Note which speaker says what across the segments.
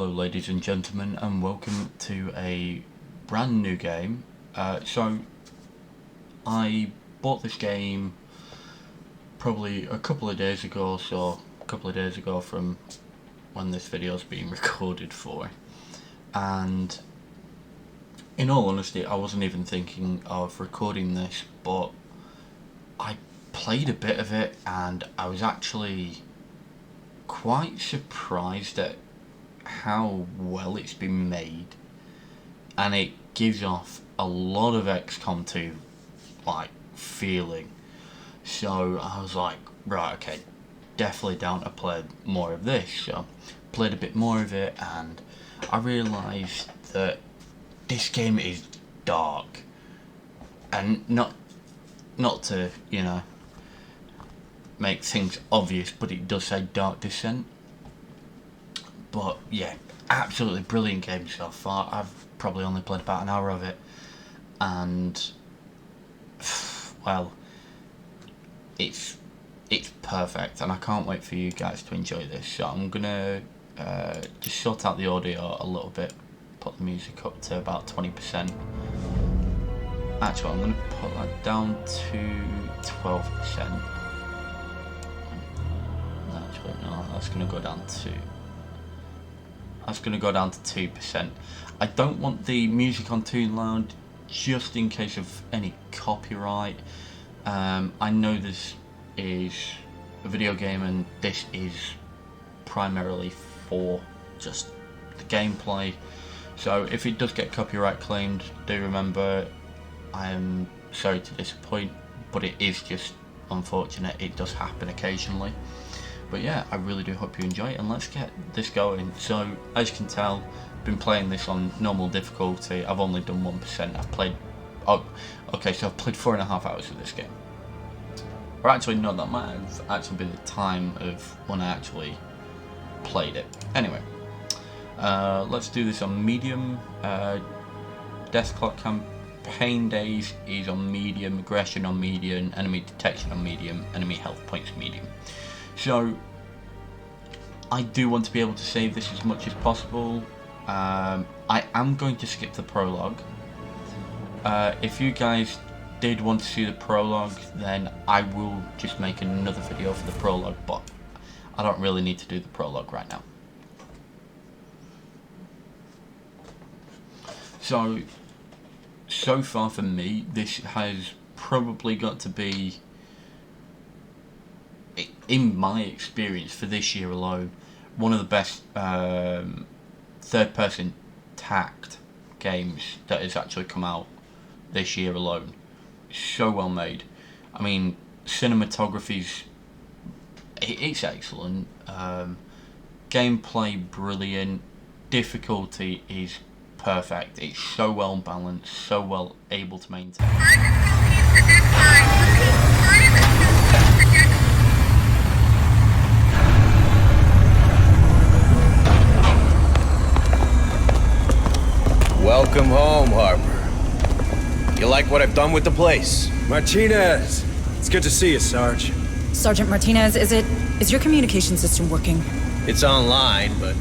Speaker 1: Hello ladies and gentlemen, and welcome to a brand new game. So I bought this game probably a couple of days ago, from when this video is being recorded for, and in all honesty I wasn't even thinking of recording this, but I played a bit of it and I was actually quite surprised at how well it's been made, and it gives off a lot of XCOM 2 like feeling. So I was like, right, okay, definitely down to play more of this. So played a bit more of it and I realised that this game is dark, and not to, you know, make things obvious, but it does say Dark Descent. But yeah, absolutely brilliant game so far. I've probably only played about an hour of it, and well, it's perfect, and I can't wait for you guys to enjoy this. So I'm gonna just sort out the audio a little bit, put the music up to about 20%. Actually, I'm gonna put that down to 12%. Actually, no, that's gonna go down to 2%. I don't want the music on too loud, just in case of any copyright. I know this is a video game and this is primarily for just the gameplay, so if it does get copyright claimed, do remember I am sorry to disappoint, but it is just unfortunate. It does happen occasionally. But yeah, I really do hope you enjoy it, and let's get this going. So as you can tell, I've been playing this on normal difficulty. I've only done 1%. I've played, so I've played 4.5 hours of this game. Or actually no, that might have actually been the time of when I actually played it. Anyway, let's do this on medium. Death Clock Campaign Days is on medium, aggression on medium, enemy detection on medium, enemy health points medium. So I do want to be able to save this as much as possible. I am going to skip the prologue. If you guys did want to see the prologue, then I will just make another video for the prologue, but I don't really need to do the prologue right now. So far for me, this has probably got to be, in my experience for this year alone, one of the best third-person tact games that has actually come out this year alone. So well made. I mean, cinematography's it's excellent. Gameplay brilliant. Difficulty is perfect. It's so well balanced, so well able to maintain.
Speaker 2: Welcome home, Harper. You like what I've done with the place?
Speaker 3: Martinez! It's good to see you, Sarge.
Speaker 4: Sergeant Martinez, is your communication system working?
Speaker 2: It's online, but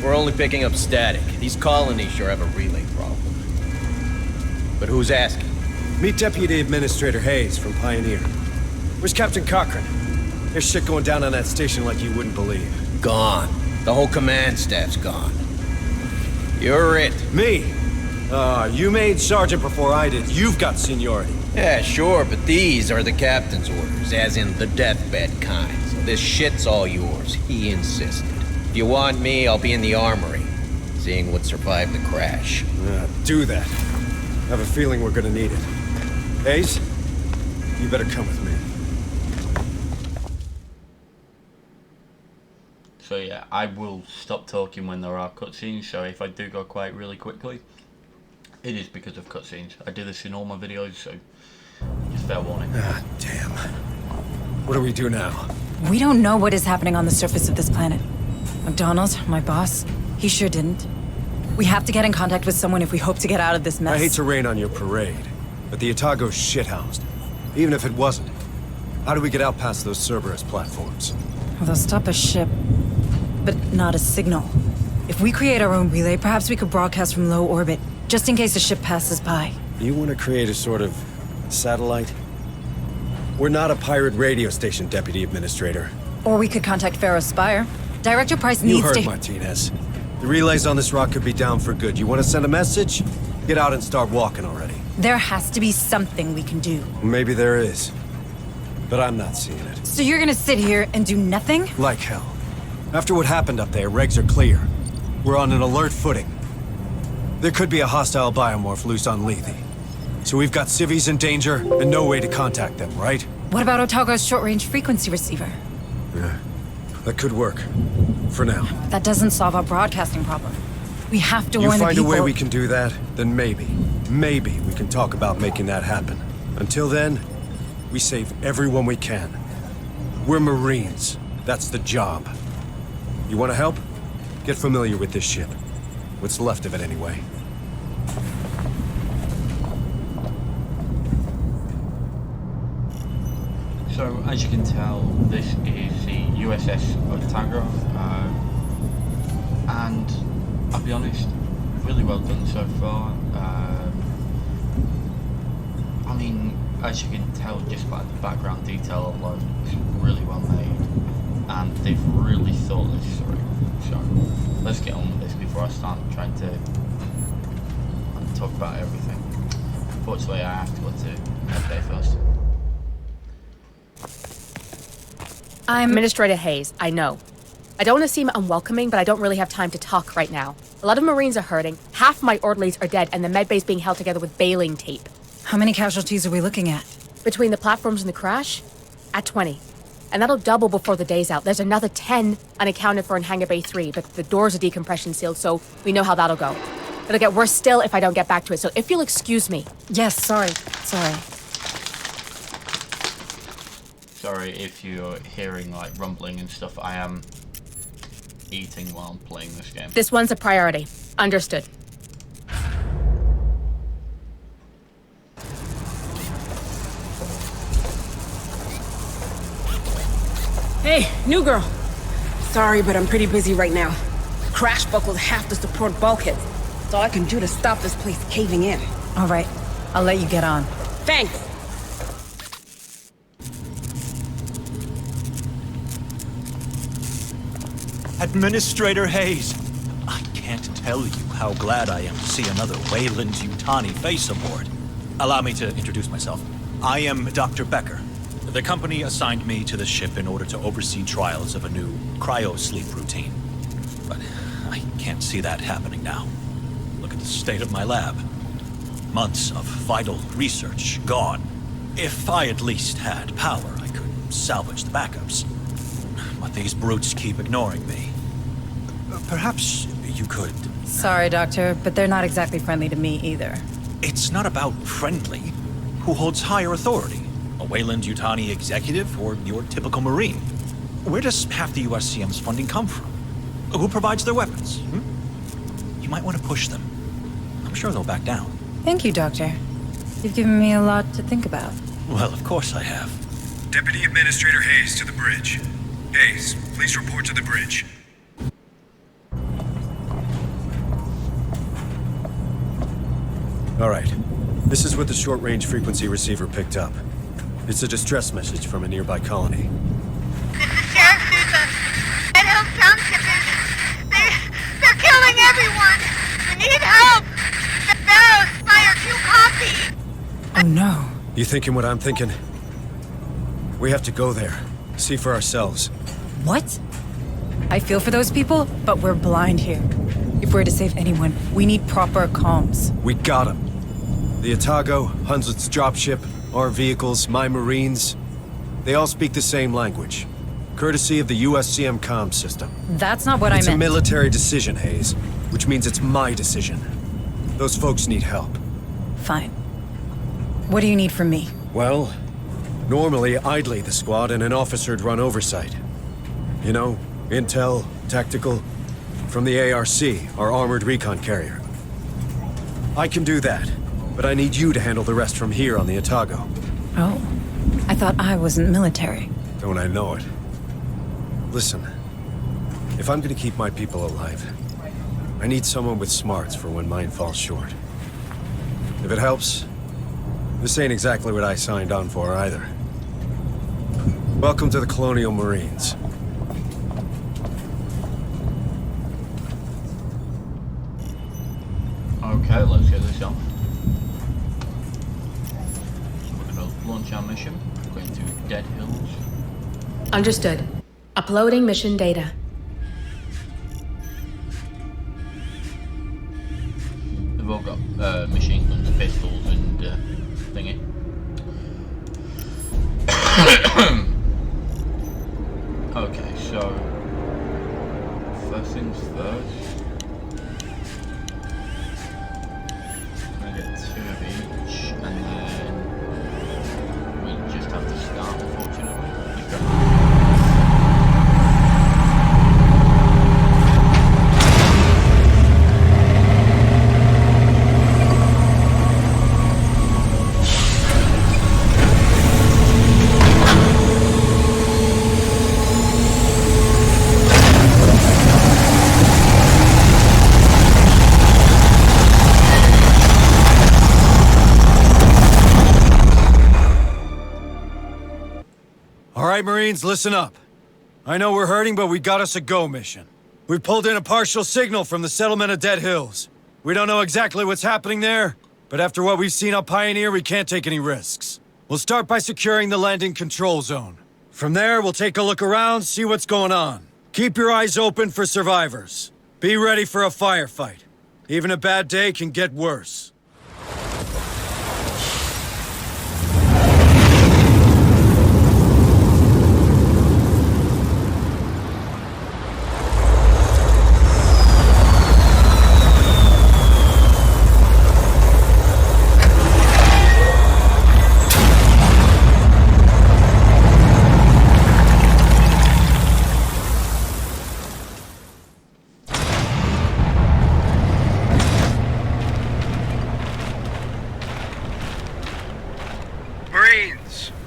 Speaker 2: we're only picking up static. These colonies sure have a relay problem. But who's asking?
Speaker 3: Meet Deputy Administrator Hayes from Pioneer. Where's Captain Cochran? There's shit going down on that station like you wouldn't believe.
Speaker 2: Gone. The whole command staff's gone. You're it.
Speaker 3: Me? You made Sergeant before I did. You've got seniority.
Speaker 2: Yeah, sure, but these are the captain's orders, as in the deathbed kind. So this shit's all yours. He insisted. If you want me, I'll be in the armory, seeing what survived the crash.
Speaker 3: Do that. I have a feeling we're gonna need it. Hayes, you better come with me.
Speaker 1: So yeah, I will stop talking when there are cutscenes, so if I do go quiet really quickly, it is because of cutscenes. I do this in all my videos, so just fair warning.
Speaker 3: Damn. What do we do now?
Speaker 4: We don't know what is happening on the surface of this planet. McDonald, my boss, he sure didn't. We have to get in contact with someone if we hope to get out of this mess.
Speaker 3: I hate to rain on your parade, but the Otago's shithoused. Even if it wasn't, how do we get out past those Cerberus platforms?
Speaker 4: Well, they'll stop a ship, but not a signal. If we create our own relay, perhaps we could broadcast from low orbit, just in case a ship passes by.
Speaker 3: You want to create a sort of satellite? We're not a pirate radio station, Deputy Administrator.
Speaker 4: Or we could contact Pharaoh Spire. Director Price
Speaker 3: You
Speaker 4: needs
Speaker 3: heard
Speaker 4: to...
Speaker 3: Martinez. The relays on this rock could be down for good. You want to send a message? Get out and start walking already.
Speaker 4: There has to be something we can do.
Speaker 3: Maybe there is. But I'm not seeing it.
Speaker 4: So you're gonna sit here and do nothing?
Speaker 3: Like hell. After what happened up there, regs are clear. We're on an alert footing. There could be a hostile biomorph loose on Lethe. So we've got civvies in danger and no way to contact them, right?
Speaker 4: What about Otago's short-range frequency receiver?
Speaker 3: Yeah. That could work. For now.
Speaker 4: That doesn't solve our broadcasting problem. We have to
Speaker 3: You
Speaker 4: warn the
Speaker 3: find
Speaker 4: people...
Speaker 3: a way we can do that, then maybe we can talk about making that happen. Until then, we save everyone we can. We're Marines. That's the job. You want to help? Get familiar with this ship. What's left of it, anyway.
Speaker 1: So, as you can tell, this is the USS Otago, and I'll be honest, really well done so far. I mean, as you can tell just by the background detail alone, it's really well made, and they've really thought this through. So, let's get on with this before I start trying to talk about everything. Unfortunately, I have to go to Medbay first.
Speaker 4: I'm...
Speaker 5: Administrator Hayes, I know. I don't want to seem unwelcoming, but I don't really have time to talk right now. A lot of Marines are hurting, half my orderlies are dead, and the medbay's being held together with baling tape.
Speaker 4: How many casualties are we looking at?
Speaker 5: Between the platforms and the crash? At 20. And that'll double before the day's out. There's another 10 unaccounted for in Hangar Bay 3, but the doors are decompression sealed, so we know how that'll go. It'll get worse still if I don't get back to it, so if you'll excuse me.
Speaker 4: Yes, sorry.
Speaker 1: Sorry if you're hearing like rumbling and stuff. I am eating while I'm playing this game.
Speaker 5: This one's a priority. Understood.
Speaker 6: Hey, new girl. Sorry, but I'm pretty busy right now. Crash buckled half the support bulkheads. That's all I can do to stop this place caving in.
Speaker 4: All right, I'll let you get on.
Speaker 6: Thanks.
Speaker 7: Administrator Hayes, I can't tell you how glad I am to see another Weyland-Yutani face aboard. Allow me to introduce myself. I am Dr. Becker. The company assigned me to the ship in order to oversee trials of a new cryo-sleep routine. But I can't see that happening now. Look at the state of my lab. Months of vital research gone. If I at least had power, I could salvage the backups. But these brutes keep ignoring me. Perhaps you could...
Speaker 4: Sorry, Doctor, but they're not exactly friendly to me either.
Speaker 7: It's not about friendly. Who holds higher authority? A Weyland-Yutani executive or your typical Marine? Where does half the USCM's funding come from? Who provides their weapons? You might want to push them. I'm sure they'll back down.
Speaker 4: Thank you, Doctor. You've given me a lot to think about.
Speaker 7: Well, of course I have.
Speaker 3: Deputy Administrator Hayes to the bridge. Hayes, please report to the bridge. All right. This is what the short-range frequency receiver picked up. It's a distress message from a nearby colony.
Speaker 8: This is Sheriff Sousa. Red Hills Township is... They're killing everyone! We need help! The Pharaoh Spire 2 copy!
Speaker 4: Oh no.
Speaker 3: You thinking what I'm thinking? We have to go there. See for ourselves.
Speaker 4: What? I feel for those people, but we're blind here. If we're to save anyone, we need proper comms.
Speaker 3: We got him. The Otago, Hunslet's dropship, our vehicles, my Marines, they all speak the same language. Courtesy of the USCM comm system.
Speaker 4: That's not what I
Speaker 3: It's
Speaker 4: meant.
Speaker 3: a military decision, Hayes, which means it's my decision. Those folks need help.
Speaker 4: Fine. What do you need from me?
Speaker 3: Well, normally I'd lead the squad and an officer'd run oversight. You know, intel, tactical, from the ARC, our armored recon carrier. I can do that, but I need you to handle the rest from here on the Otago.
Speaker 4: Oh. I thought I wasn't military.
Speaker 3: Don't I know it? Listen, if I'm gonna keep my people alive, I need someone with smarts for when mine falls short. If it helps, this ain't exactly what I signed on for either. Welcome to the Colonial Marines.
Speaker 1: Okay, let's get this on. So we're going to launch our mission. We're going to Dead Hills.
Speaker 5: Understood. Uploading mission data.
Speaker 1: They've all got machine guns, pistols, and thingy. Okay, so first things first. I'm gonna get 2 of each, and then we just have to start. Unfortunately, you've got.
Speaker 3: All right, Marines, listen up. I know we're hurting, but we got us a go mission. We pulled in a partial signal from the settlement of Dead Hills. We don't know exactly what's happening there, but after what we've seen on Pioneer, we can't take any risks. We'll start by securing the landing control zone. From there, we'll take a look around, see what's going on. Keep your eyes open for survivors. Be ready for a firefight. Even a bad day can get worse.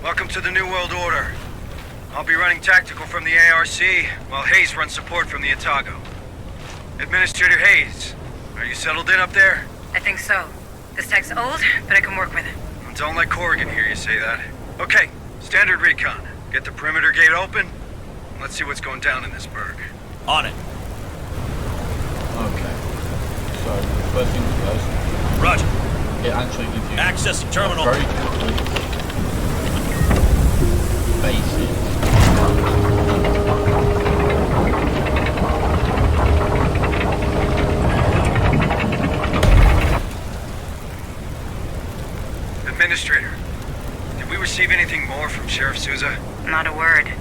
Speaker 9: Welcome to the New World Order. I'll be running tactical from the ARC, while Hayes runs support from the Atago. Administrator Hayes, are you settled in up there?
Speaker 4: I think so. This tech's old, but I can work with it.
Speaker 9: Don't let Corrigan hear you say that. Okay, standard recon. Get the perimeter gate open, and let's see what's going down in this burg.
Speaker 7: On it.
Speaker 1: Okay. So first things first.
Speaker 7: Roger.
Speaker 1: It actually gives you
Speaker 7: Accessing terminal.
Speaker 1: very quickly bases.
Speaker 9: Administrator, did we receive anything more from Sheriff Souza?
Speaker 4: Not a word.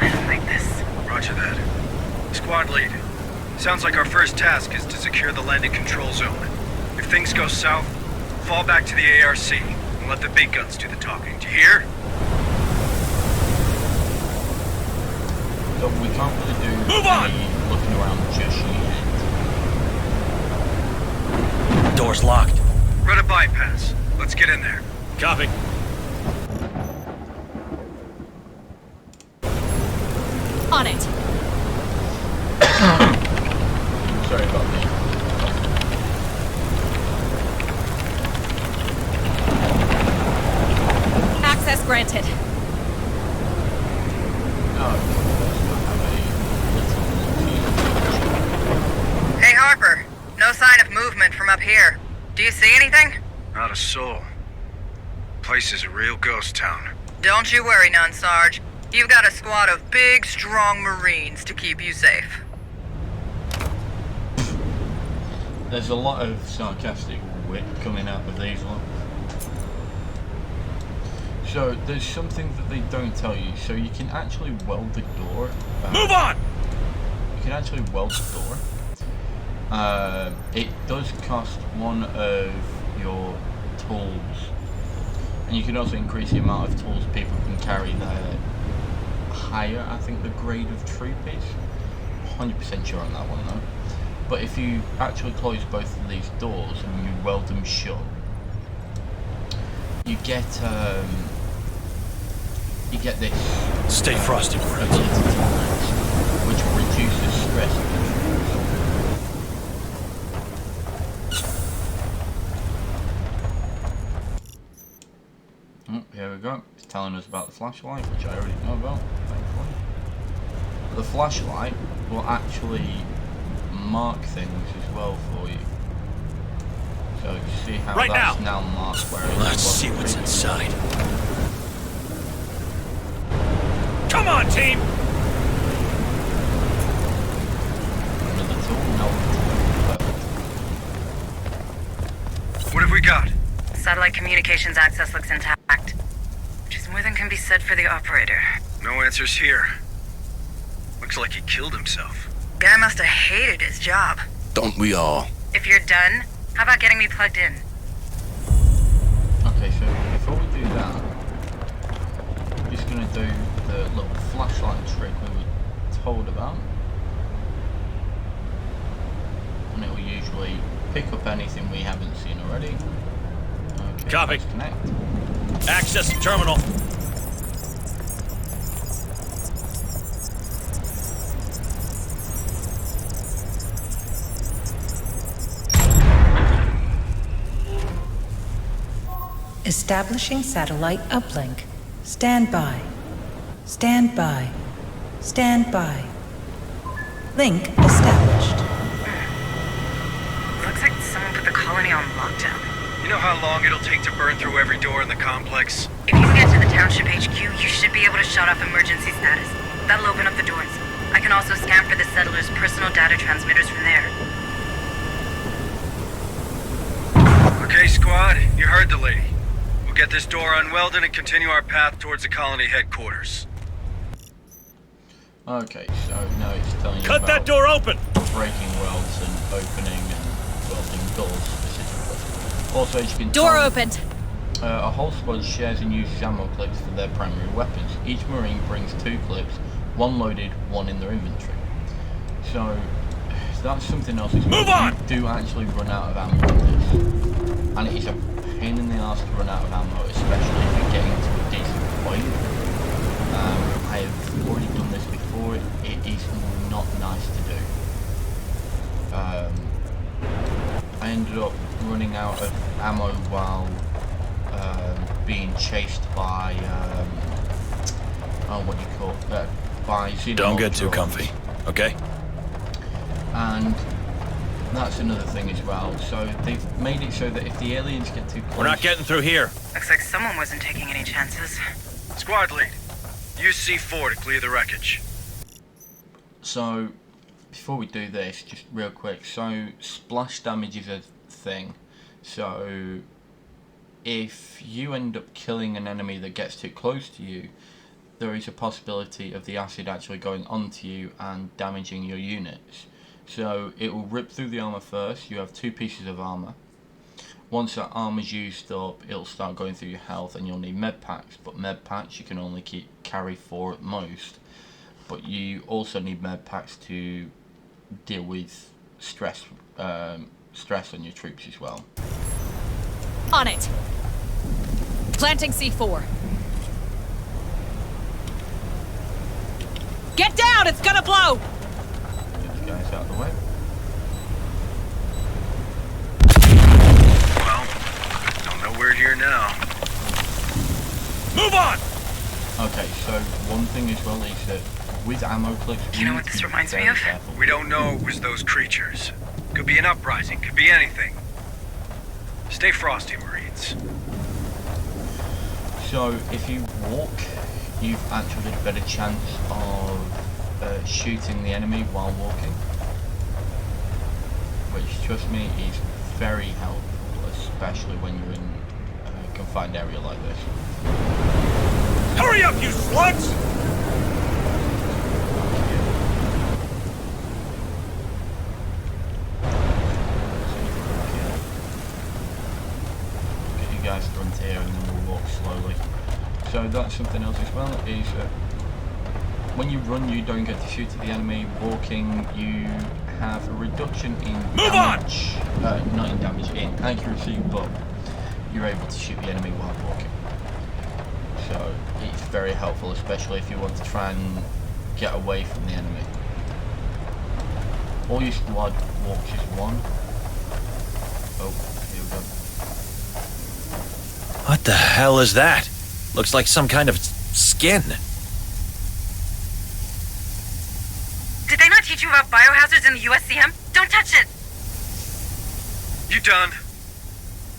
Speaker 4: I don't like this.
Speaker 9: Roger that. Squad lead. Sounds like our first task is to secure the landing control zone. If things go south, fall back to the ARC and let the big guns do the talking. Do you hear?
Speaker 1: So we can't really do
Speaker 7: Move on!
Speaker 1: any looking around just yet.
Speaker 7: Door's locked.
Speaker 9: Run a bypass. Let's get in there.
Speaker 7: Copy.
Speaker 5: On it.
Speaker 1: Sorry about that.
Speaker 5: Access granted.
Speaker 8: Hey, Harper. No sign of movement from up here. Do you see anything?
Speaker 9: Not a soul. Place is a real ghost town.
Speaker 8: Don't you worry none, Sarge. You've got a squad of big, strong Marines to keep you safe.
Speaker 1: There's a lot of sarcastic wit coming out of these ones. So there's something that they don't tell you. So you can actually weld the door.
Speaker 7: Move on!
Speaker 1: You can actually weld the door. It does cost one of your tools, and you can also increase the amount of tools people can carry the higher, I think, the grade of troop is. 100% sure on that one though. But if you actually close both of these doors and you weld them shut, you get this.
Speaker 7: Stay frosty, friends.
Speaker 1: Ability to relax, which reduces stress. we go. It's telling us about the flashlight, which I already know about, thankfully. But the flashlight will actually mark things as well for you. So you see how
Speaker 7: Right
Speaker 1: that's
Speaker 7: now.
Speaker 1: now marked where it
Speaker 7: Let's
Speaker 1: was
Speaker 7: see what's
Speaker 1: previously.
Speaker 7: inside. Come on, team!
Speaker 1: Another tool, no. Perfect.
Speaker 9: What have we got?
Speaker 4: Satellite communications access looks intact, which is more than can be said for the operator.
Speaker 9: No answers here. Looks like he killed himself.
Speaker 4: Guy must have hated his job.
Speaker 10: Don't we all?
Speaker 4: If you're done, how about getting me plugged in?
Speaker 1: Okay, so before we do that, I'm just going to do the little flashlight trick we were told about. And it will usually pick up anything we haven't seen already. Okay,
Speaker 7: Copy.
Speaker 1: let's connect.
Speaker 7: Access the terminal.
Speaker 11: Establishing satellite uplink. Stand by. Stand by. Stand by. Link established.
Speaker 4: Looks like someone put the colony on lockdown.
Speaker 9: You know how long it'll take to burn through every door in the complex?
Speaker 4: If you can get to the township HQ, you should be able to shut off emergency status. That'll open up the doors. I can also scan for the settlers' personal data transmitters from there.
Speaker 9: Okay, squad, you heard the lady. We'll get this door unwelded and continue our path towards the colony headquarters.
Speaker 1: Okay, so now it's telling you
Speaker 7: Cut
Speaker 1: about
Speaker 7: that door open!
Speaker 1: breaking welds and opening and welding doors specifically. Also, as you can
Speaker 5: Door
Speaker 1: tell,
Speaker 5: opened.
Speaker 1: a whole squad shares and uses ammo clips for their primary weapons. Each Marine brings 2 clips, 1 loaded, 1 in their inventory. So that's something else.
Speaker 7: Move on!
Speaker 1: You do actually run out of ammo with this. And it is a pain in the ass to run out of ammo, especially if you're getting to a decent point. I have already done this before. It is not nice to do. I ended up running out of ammo while being chased by what do you call it? By Xenomorph
Speaker 7: Don't get too
Speaker 1: drones.
Speaker 7: comfy, okay?
Speaker 1: And that's another thing as well. So they've made it so that if the aliens get too close,
Speaker 7: We're not getting through here.
Speaker 4: Looks like someone wasn't taking any chances.
Speaker 9: Squad lead, use C4 to clear the wreckage.
Speaker 1: So, before we do this, just real quick, so splash damage is a thing. So, if you end up killing an enemy that gets too close to you, there is a possibility of the acid actually going onto you and damaging your units. So, it will rip through the armor first. You have 2 pieces of armor. Once that armor's used up, it'll start going through your health and you'll need med packs. But med packs you can only carry 4 at most. But you also need med packs to deal with stress on your troops as well.
Speaker 5: On it. Planting C4. Get down! It's gonna blow!
Speaker 1: Get these guys out of the way.
Speaker 9: Well, don't know we're here now.
Speaker 7: Move on!
Speaker 1: Okay, so one thing as well is that with ammo clips,
Speaker 4: You know what this reminds me of?
Speaker 1: Careful.
Speaker 9: We don't know it was those creatures. Could be an uprising, could be anything. Stay frosty, Marines.
Speaker 1: So if you walk, you've actually got a better chance of shooting the enemy while walking. Which, trust me, is very helpful, especially when you're in a confined area like this.
Speaker 7: Hurry up, you slugs!
Speaker 1: Get you guys front here and then we'll walk slowly. So that's something else as well, is when you run you don't get to shoot at the enemy. Walking you have a reduction in damage, not in damage, in accuracy, but you're able to shoot the enemy while walking. So it's very helpful, especially if you want to try and get away from the enemy. All your squad walks as one. Oh, here we go.
Speaker 7: What the hell is that? Looks like some kind of skin.
Speaker 4: Did they not teach you about biohazards in the USCM? Don't touch it!
Speaker 9: You done?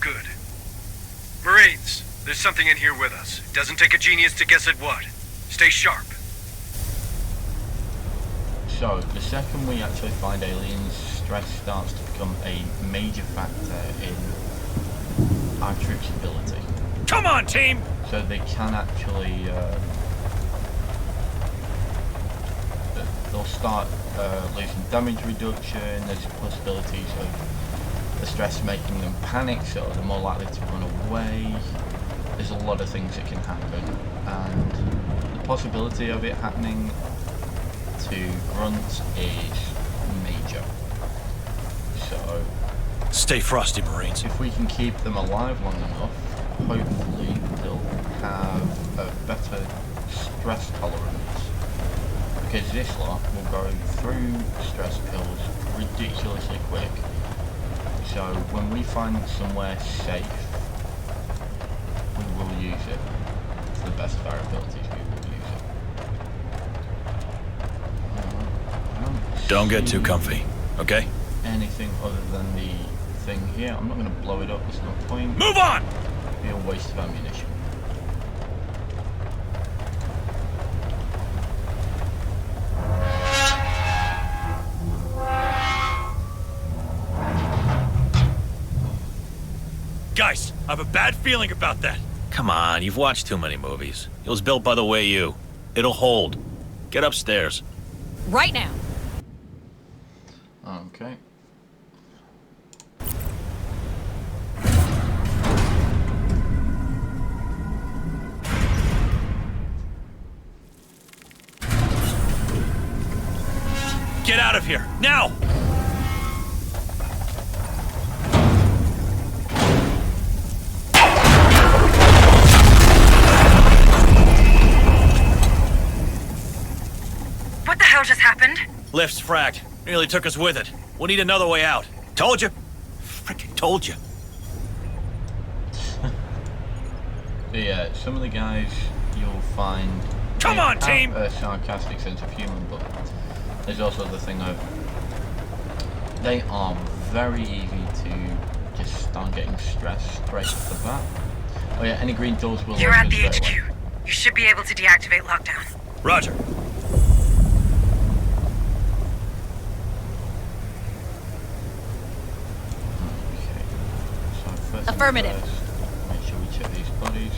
Speaker 9: Good. Marines, there's something in here with us. It doesn't take a genius to guess at what. Stay sharp.
Speaker 1: So, the second we actually find aliens, stress starts to become a major factor in our troops' ability.
Speaker 7: Come on, team!
Speaker 1: So they can actually, they'll start losing damage reduction. There's possibilities of the stress making them panic, so they're more likely to run away. There's a lot of things that can happen, and the possibility of it happening to grunts is major. So
Speaker 7: stay frosty, Marines.
Speaker 1: if we can keep them alive long enough, hopefully they'll have a better stress tolerance, because this lot will go through stress pills ridiculously quick. So when we find somewhere safe, we will use it to the best of our abilities. We will use it.
Speaker 7: Don't get too comfy, okay?
Speaker 1: Anything other than the thing here, I'm not going to blow it up. There's no point.
Speaker 7: Move on!
Speaker 1: It'd be a waste of ammunition.
Speaker 7: Guys, I have a bad feeling about that. Come on, you've watched too many movies. It was built by the way you. It'll hold. Get upstairs.
Speaker 5: Right now.
Speaker 1: Okay.
Speaker 7: Get out of here, now!
Speaker 4: What the hell just happened?
Speaker 7: Lift's fragged. Nearly took us with it. We'll need another way out. Told you. Frickin' told you.
Speaker 1: So yeah, some of the guys you'll find
Speaker 7: Come
Speaker 1: they
Speaker 7: on,
Speaker 1: have
Speaker 7: team!
Speaker 1: a sarcastic sense of humour, but there's also the thing of they are very easy to just start getting stressed straight off the bat. Oh yeah, any green doors will
Speaker 4: You're
Speaker 1: open
Speaker 4: at the
Speaker 1: straight
Speaker 4: HQ.
Speaker 1: away.
Speaker 4: You should be able to deactivate lockdown.
Speaker 7: Roger.
Speaker 1: Okay. So first things
Speaker 5: Affirmative.
Speaker 1: first, make sure we check these bodies.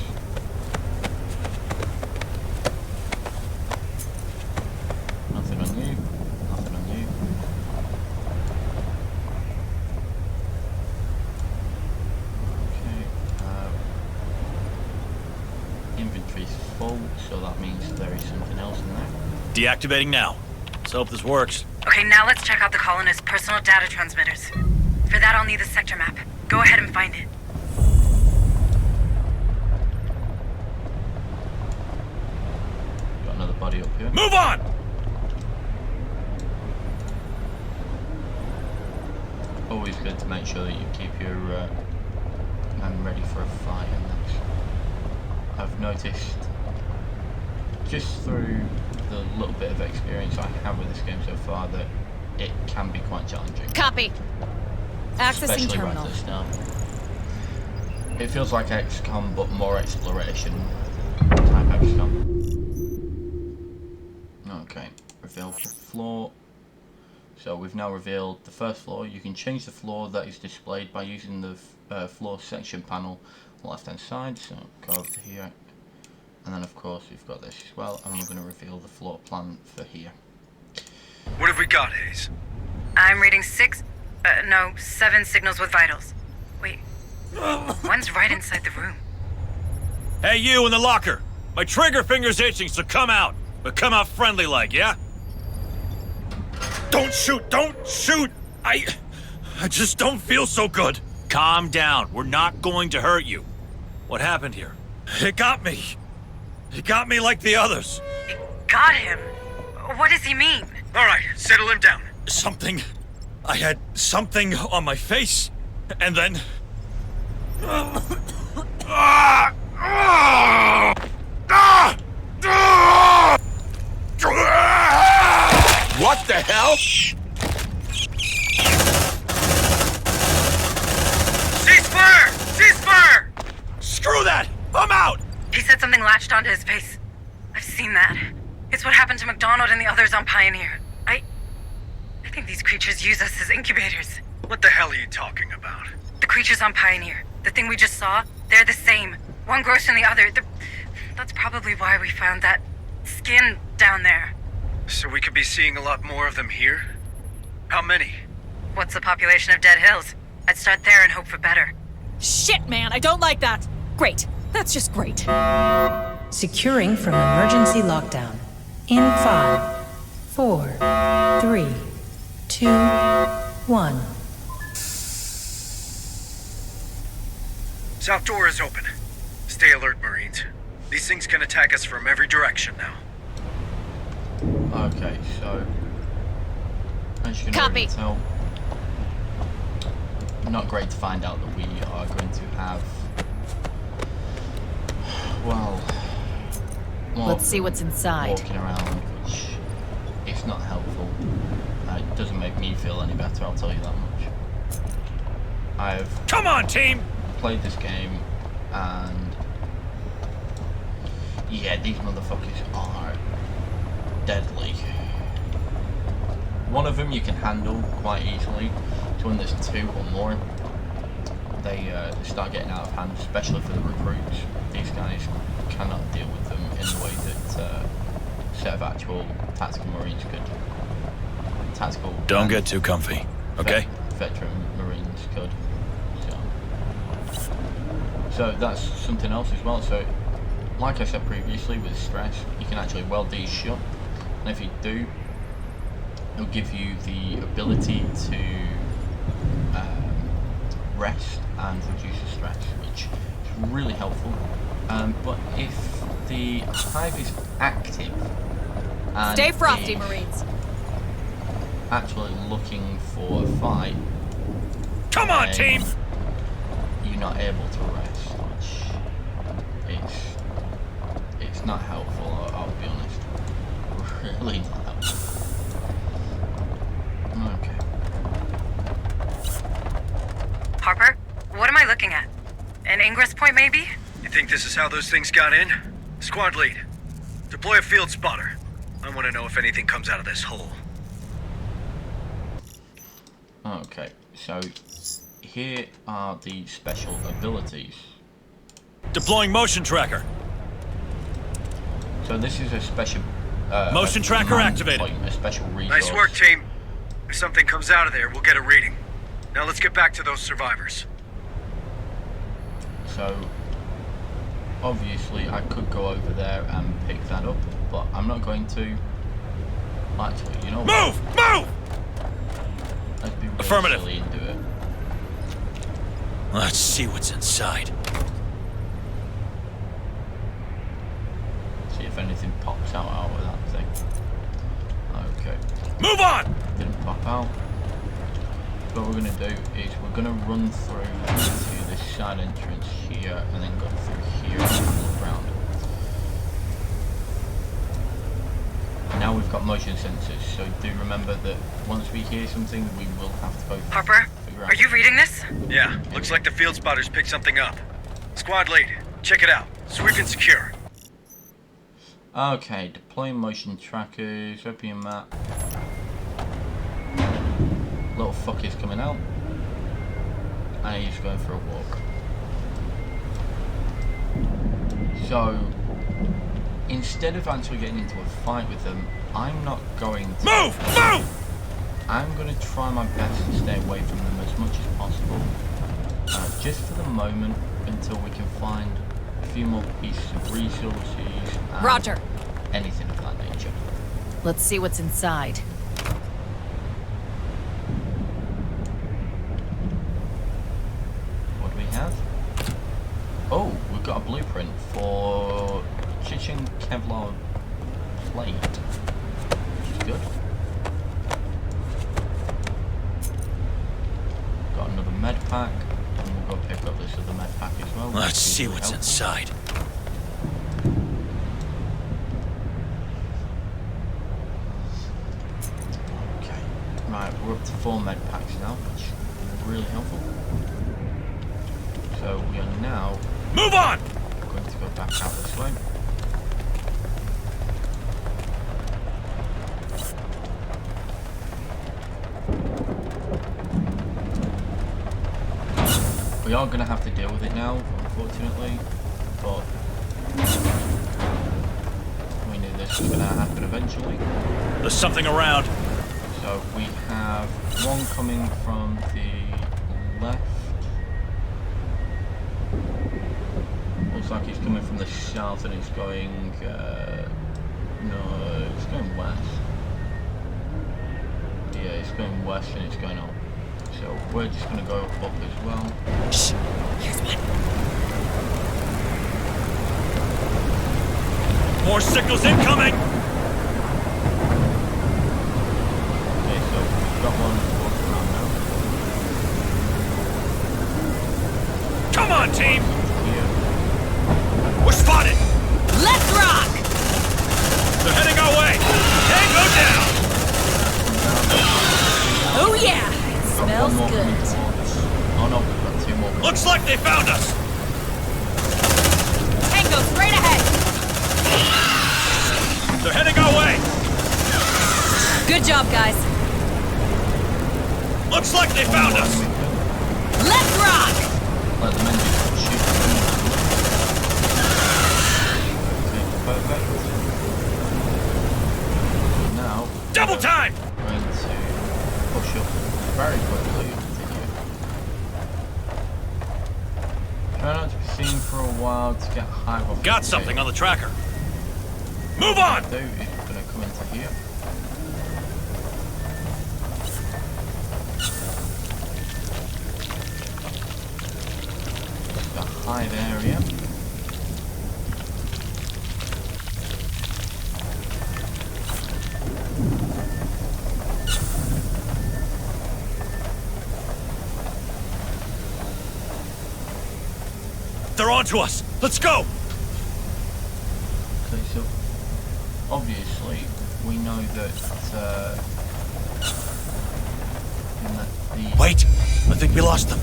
Speaker 1: Nothing on you. Nothing on you. Okay. Inventory's full, so that means there is something else in there.
Speaker 7: Deactivating now. Let's hope this works.
Speaker 4: Okay, now let's check out the colonists' personal data transmitters. For that, I'll need the sector map. Go ahead and find it.
Speaker 1: Got another body up here.
Speaker 7: Move on!
Speaker 1: Always good to make sure that you keep your man ready for a fight, and that's, I've noticed just through the little bit of experience I have with this game so far that it can be quite challenging.
Speaker 5: Copy. Accessing
Speaker 1: Especially
Speaker 5: terminal.
Speaker 1: right at the start. It feels like XCOM, but more exploration type XCOM. Okay, reveal the floor. So we've now revealed the first floor. You can change the floor that is displayed by using the floor section panel on the left hand side. So go over to here. And then of course we've got this as well. And we're going to reveal the floor plan for here.
Speaker 9: What have we got, Hayes?
Speaker 4: I'm reading 7 signals with vitals. Wait, one's right inside the room.
Speaker 7: Hey, you in the locker! My trigger finger's itching, so come out! But come out friendly like, yeah? Don't shoot! Don't shoot! I just don't feel so good. Calm down. We're not going to hurt you. What happened here? It got me. It got me like the others.
Speaker 4: Got him? What does he mean?
Speaker 9: All right, settle him down.
Speaker 7: Something. I had something on my face, and then...
Speaker 2: What the hell?
Speaker 9: Ceasefire! Ceasefire!
Speaker 7: Screw that! I'm out!
Speaker 4: He said something latched onto his face. I've seen that. It's what happened to McDonald and the others on Pioneer. I think these creatures use us as incubators.
Speaker 9: What the hell are you talking about?
Speaker 4: The creatures on Pioneer, the thing we just saw, they're the same. One grows from the other. That's probably why we found that skin down there.
Speaker 9: So we could be seeing a lot more of them here? How many?
Speaker 4: What's the population of Dead Hills? I'd start there and hope for better.
Speaker 5: Shit, man, I don't like that. Great. That's just great.
Speaker 11: Securing from emergency lockdown. In 5, 4, 3, 2, 1.
Speaker 9: South door is open. Stay alert, Marines. These things can attack us from every direction now.
Speaker 1: Okay, so as you can
Speaker 5: Copy.
Speaker 1: already tell, not great to find out that we are going to have, well, more
Speaker 5: Let's see what's inside.
Speaker 1: walking around, which is not helpful. It doesn't make me feel any better, I'll tell you that much. I've
Speaker 7: Come on, team!
Speaker 1: played this game, and yeah, these motherfuckers are deadly. One of them you can handle quite easily. It's when there's two or more, they start getting out of hand, especially for the recruits. These guys cannot deal with them in the way that a set of actual tactical marines could. Tactical.
Speaker 7: Don't get too comfy, okay?
Speaker 1: Veteran marines could. So that's something else as well. So, like I said previously, with stress, you can actually weld these shut, and if you do, it'll give you the ability to rest and reduce the stress, which is really helpful. But if the hive is active and
Speaker 5: Stay frosty,
Speaker 1: is
Speaker 5: Marines.
Speaker 1: actually looking for a fight,
Speaker 7: Come on,
Speaker 1: then
Speaker 7: team!
Speaker 1: you're not able to rest, which it's not helpful. I'll be honest, really not helpful. Okay.
Speaker 4: Harper, what am I looking at? An ingress point, maybe?
Speaker 9: You think this is how those things got in? Squad lead, deploy a field spotter. I want to know if anything comes out of this hole.
Speaker 1: Okay, so here are the special abilities.
Speaker 7: Deploying motion tracker.
Speaker 1: So this is a special
Speaker 7: Motion
Speaker 1: a
Speaker 7: tracker
Speaker 1: command
Speaker 7: activated.
Speaker 1: point, a special resource.
Speaker 9: Nice work, team. If something comes out of there, we'll get a reading. Now let's get back to those survivors.
Speaker 1: So obviously I could go over there and pick that up, but I'm not going to. Actually, you know what?
Speaker 7: Move! Move!
Speaker 1: Let's be really
Speaker 7: Affirmative.
Speaker 1: silly and do it.
Speaker 7: Let's see what's inside.
Speaker 1: See if anything pops out of that thing. Okay.
Speaker 7: Move on!
Speaker 1: Didn't pop out. What we're going to do is we're going to run through to this side entrance here and then go through here and look around. Now we've got motion sensors, so do remember that once we hear something, we will have to go
Speaker 4: Harper,
Speaker 1: figure out.
Speaker 4: are you reading this?
Speaker 9: Yeah, looks like the field spotters picked something up. Squad lead, check it out. Sweep and secure.
Speaker 1: Okay, deploying motion trackers, open your map. Little fucker's coming out. And he's going for a walk. So, instead of actually getting into a fight with them, I'm not going to...
Speaker 7: Move! Move!
Speaker 1: I'm going to try my best to stay away from them as much as possible. Just for the moment, until we can find a few more pieces of resources and
Speaker 5: Roger.
Speaker 1: anything of that nature.
Speaker 5: Let's see what's inside.
Speaker 1: What do we have? Oh, we've got a blueprint for Chichen Kevlar plate, which is good. Got another med pack, and we'll go pick up this other med pack as well.
Speaker 7: Let's see
Speaker 1: Really
Speaker 7: what's
Speaker 1: helpful.
Speaker 7: inside.
Speaker 1: we're up to 4 med packs now, which is really helpful. So we are now
Speaker 7: Move on!
Speaker 1: going to go back out this way. We are going to have to deal with it now, unfortunately, but we knew this was going to happen eventually.
Speaker 7: There's something around.
Speaker 1: So we have one coming from the left. Looks like it's coming from the south and it's going, no, it's going west. Yeah, it's going west and it's going up. So we're just going to go up as well.
Speaker 6: Shh! Here's one.
Speaker 7: More signals incoming!
Speaker 1: Okay, so we've got one walking around now.
Speaker 7: Come on, team!
Speaker 1: Here.
Speaker 7: We're spotted!
Speaker 6: Let's rock!
Speaker 7: They're heading our way! Tango down!
Speaker 6: Oh yeah!
Speaker 1: Got
Speaker 6: Smells
Speaker 1: one more
Speaker 6: good.
Speaker 1: coming towards. Oh no, we've got 2 more coming.
Speaker 7: Looks like they found us!
Speaker 6: Tango straight ahead!
Speaker 7: They're heading our way!
Speaker 6: Good job, guys.
Speaker 7: Looks like they found us!
Speaker 6: Let's rock!
Speaker 1: Let the men just shoot them. Okay, perfect. Now,
Speaker 7: Double time!
Speaker 1: we're going to push up very quickly to here. Try not to be seen for a while to get high off.
Speaker 7: Got something on the tracker. Move on!
Speaker 1: Do is we're going to come into here. The hide area.
Speaker 7: They're onto us! Let's go!
Speaker 1: Okay, so obviously we know that the
Speaker 7: Wait! I think we lost them.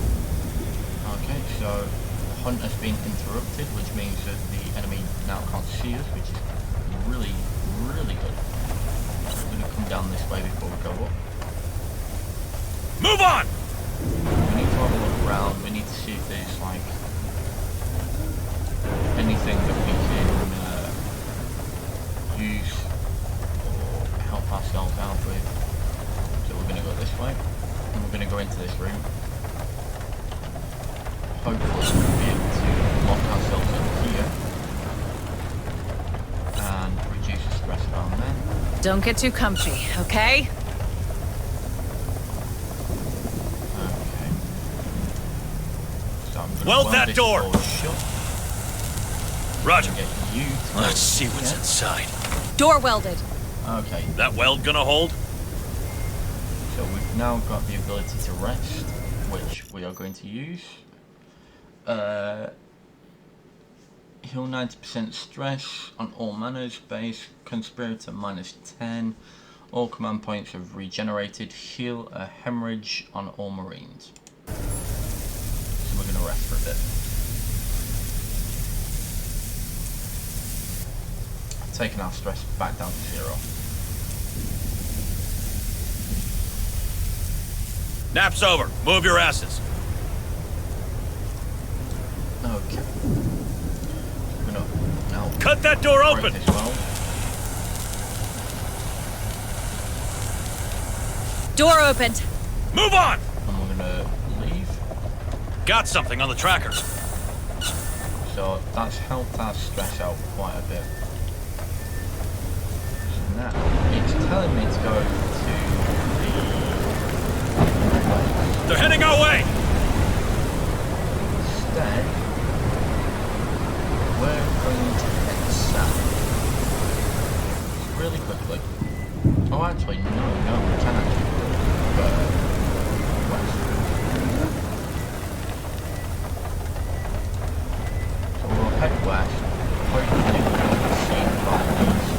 Speaker 1: okay, so the hunt has been interrupted, which means that the enemy now can't see us, which is really, really good. We're going to come down this way before we go up.
Speaker 7: Move on!
Speaker 1: We need to have a look around. We need to see if there's like anything that we can use or help ourselves out with. So we're going to go this way, and we're going to go into this room. Hopefully we'll be able to lock ourselves in here and reduce the stress of our men.
Speaker 6: Don't get too comfy, okay?
Speaker 1: Okay. So I'm going to
Speaker 7: Weld that
Speaker 1: this
Speaker 7: door.
Speaker 1: shut.
Speaker 7: Roger.
Speaker 1: Get you to
Speaker 7: Let's see what's inside.
Speaker 6: Door welded.
Speaker 1: Okay,
Speaker 7: That weld gonna hold?
Speaker 1: so we've now got the ability to rest, which we are going to use. Heal 90% stress on all manners, base, conspirator -10. All command points have regenerated. Heal a hemorrhage on all marines. So we're going to rest for a bit. Taking our stress back down to 0.
Speaker 7: Nap's over. Move your asses.
Speaker 1: Okay. We're going to now
Speaker 7: Cut that door
Speaker 1: break
Speaker 7: open!
Speaker 1: this well.
Speaker 6: Door opened.
Speaker 7: Move on!
Speaker 1: And we're going to leave.
Speaker 7: Got something on the tracker.
Speaker 1: So that's helped our stress out quite a bit. So now it's telling me to go to the
Speaker 7: They're heading our way!
Speaker 1: instead we're going to head south. Really quickly. Oh actually no, we can actually go west. So we'll head west. Hopefully we won't be seen by these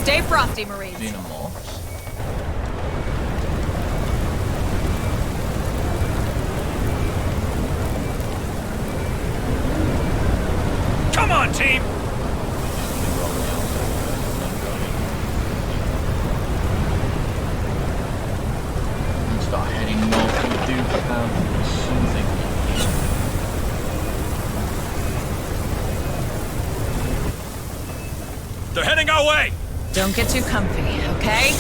Speaker 6: Stay frosty, Marines.
Speaker 1: xenomorphs.
Speaker 7: They're heading our way!
Speaker 11: Don't get too comfy, okay?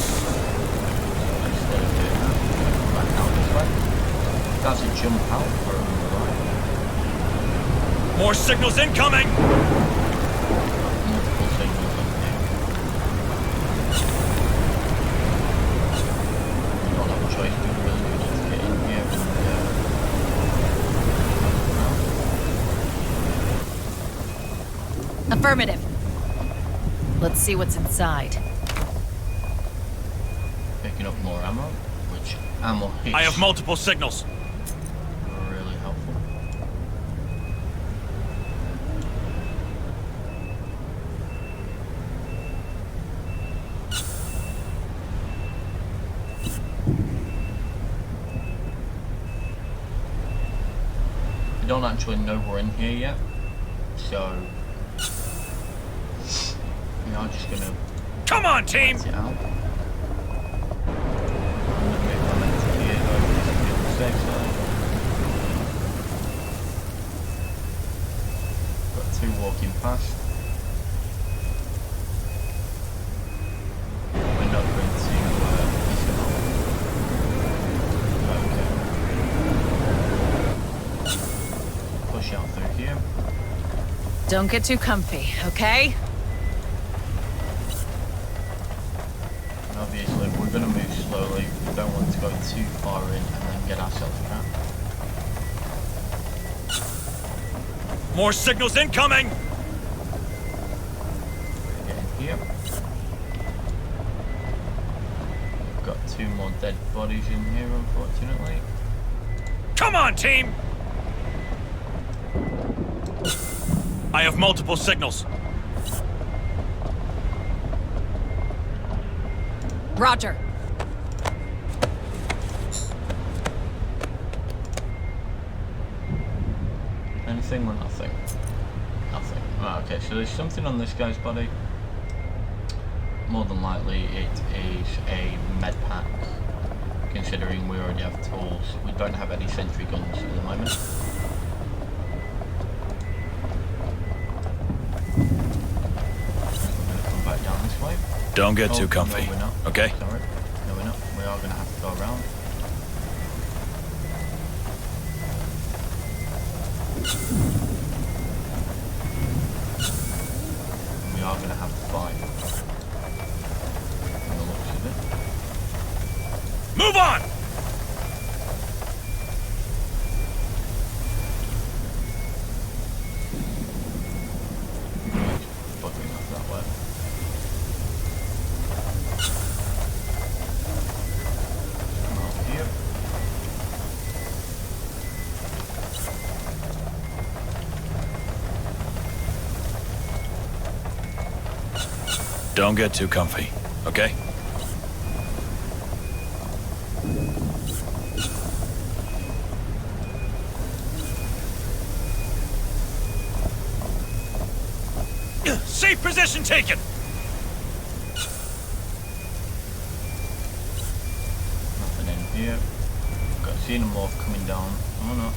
Speaker 1: That's a jump out for him, right?
Speaker 7: More signals incoming!
Speaker 1: Multiple signals on here. We don't have a choice, we really do need to get in here and
Speaker 11: Affirmative. Let's see what's inside.
Speaker 1: picking up more ammo, which ammo hits.
Speaker 7: I have multiple signals.
Speaker 1: Really helpful. We don't actually know we're in here yet, so we are just gonna
Speaker 7: Come on, team!
Speaker 1: it out. I'm gonna make my men to here though, just to get the safe side. Got two walking past. We're not going to piss them off. Okay. Push out through here.
Speaker 11: Don't get too comfy, okay?
Speaker 1: And obviously we're going to move slowly. We don't want to go too far in and then get ourselves trapped.
Speaker 7: More signals incoming!
Speaker 1: Get in here. Got two more dead bodies in here, unfortunately.
Speaker 7: Come on, team! I have multiple signals.
Speaker 11: Roger.
Speaker 1: Anything or nothing? Nothing. Oh, okay, so there's something on this guy's body. More than likely it is a med pack, considering we already have tools. We don't have any sentry guns at the moment. We're going to come back down this way.
Speaker 7: Don't get
Speaker 1: Oh,
Speaker 7: too comfy,
Speaker 1: no, we're not.
Speaker 7: okay?
Speaker 1: Sorry. No, we're not. We are going to have to go around. We are going to have to fight. From the looks of it.
Speaker 7: Move on!
Speaker 1: Fucking up that way. Come over here.
Speaker 7: Don't get too comfy, okay? Safe position taken!
Speaker 1: Nothing in here. Got a xenomorph coming down. Oh no.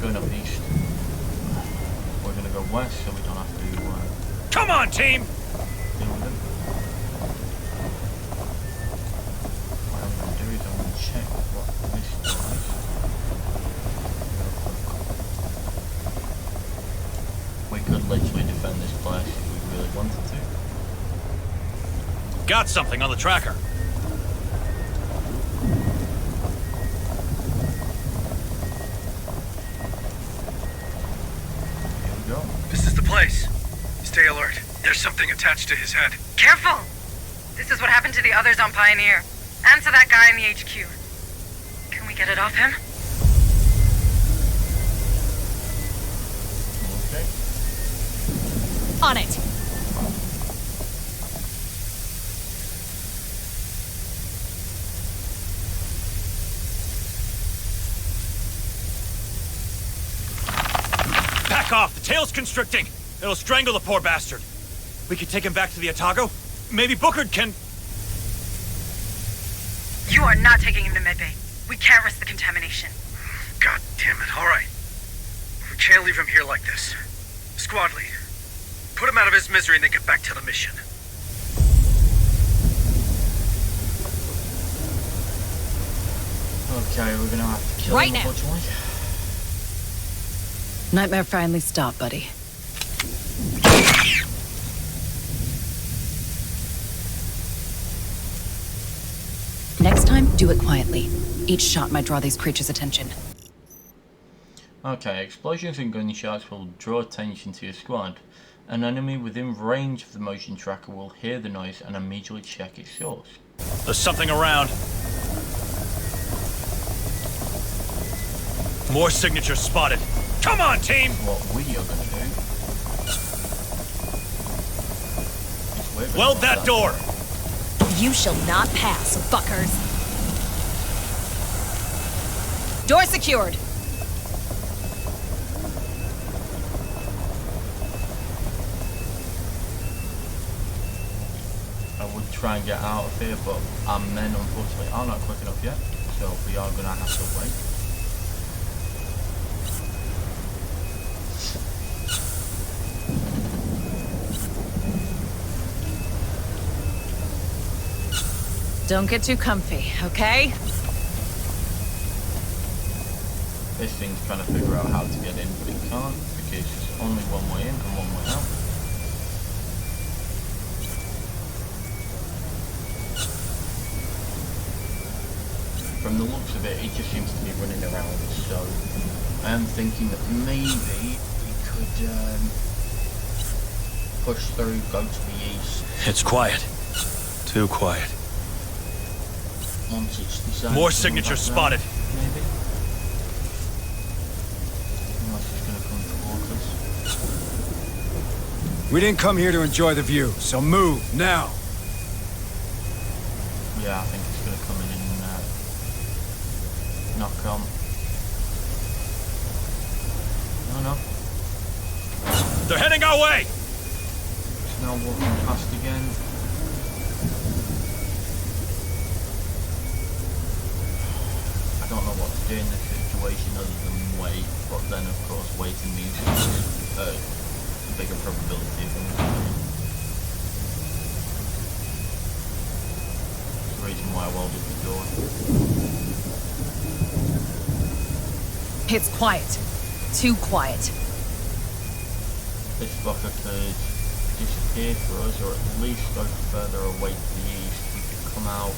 Speaker 1: Going up east. We're gonna go west so we don't have to
Speaker 7: Come on, team!
Speaker 1: deal with it. What I'm gonna do is I'm gonna check what this door is. We could literally defend this place if we really wanted to.
Speaker 7: Got something on the tracker.
Speaker 1: Here we go.
Speaker 9: This is the place. Stay alert. There's something attached to his head.
Speaker 4: Careful! This is what happened to the others on Pioneer. And to that guy in the HQ. Can we get it off him?
Speaker 1: Okay.
Speaker 11: On it.
Speaker 7: Back off! The tail's constricting! It'll strangle the poor bastard. We could take him back to the Otago? Maybe Booker can...
Speaker 4: You are not taking him to medbay. We can't risk the contamination.
Speaker 9: God damn it. All right. We can't leave him here like this. Squad lead. Put him out of his misery and then get back to the mission.
Speaker 1: Okay, we're gonna have to kill
Speaker 11: Right
Speaker 1: him,
Speaker 11: now.
Speaker 1: unfortunately.
Speaker 11: Nightmare finally stopped, buddy. Next time, do it quietly. Each shot might draw these creatures' attention.
Speaker 1: Okay, explosions and gunshots will draw attention to your squad. An enemy within range of the motion tracker will hear the noise and immediately check its source.
Speaker 7: There's something around. More signatures spotted. Come on, team!
Speaker 1: What we are gonna do is we're gonna
Speaker 7: Weld
Speaker 1: lock
Speaker 7: that door!
Speaker 11: You shall not pass, fuckers. Door secured.
Speaker 1: I would try and get out of here, but our men unfortunately are not quick enough yet, so we are gonna have to wait.
Speaker 11: Don't get too comfy, okay?
Speaker 1: This thing's trying to figure out how to get in, but it can't, because there's only one way in and one way out. From the looks of it, it just seems to be running around, so I am thinking that maybe we could push through, go to the east.
Speaker 7: It's quiet. Too quiet.
Speaker 1: Once it's decided
Speaker 7: More
Speaker 1: to
Speaker 7: signatures
Speaker 1: come back
Speaker 7: spotted.
Speaker 1: round, maybe. Unless it's gonna come towards us.
Speaker 3: We didn't come here to enjoy the view, so move, now!
Speaker 1: Yeah, I think it's gonna come in and knock on. No.
Speaker 7: They're heading our way!
Speaker 1: It's now walking past again. I don't know what to do in this situation other than wait, but then of course waiting means a bigger probability of them coming. That's the reason why I welded the door.
Speaker 11: It's quiet. Too quiet.
Speaker 1: This fucker could disappear for us, or at least go further away to the east. We could come out,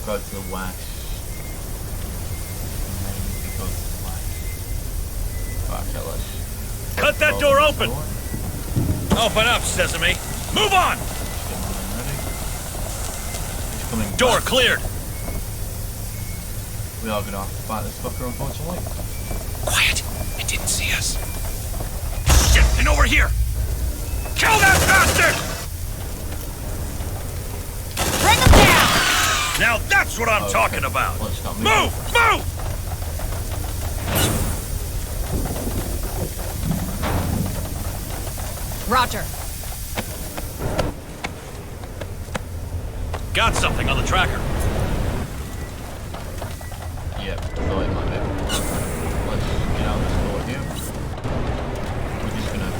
Speaker 1: go to the west, and maybe go to the west. Right, okay, let's...
Speaker 7: Cut that door open! Open up, Sesame! Move on!
Speaker 1: Let's get my men ready. He's coming
Speaker 7: Door
Speaker 1: back.
Speaker 7: cleared!
Speaker 1: We are gonna have to fight this fucker, unfortunately.
Speaker 7: Quiet! It didn't see us. Shit! And over here! Kill that bastard!
Speaker 11: Bring them down!
Speaker 7: Now that's what I'm talking about!
Speaker 1: Let's not move.
Speaker 7: Move! Move!
Speaker 11: Roger.
Speaker 7: Got something on the tracker.
Speaker 1: Yep, thought it might be. Let's get out this door here. We're just gonna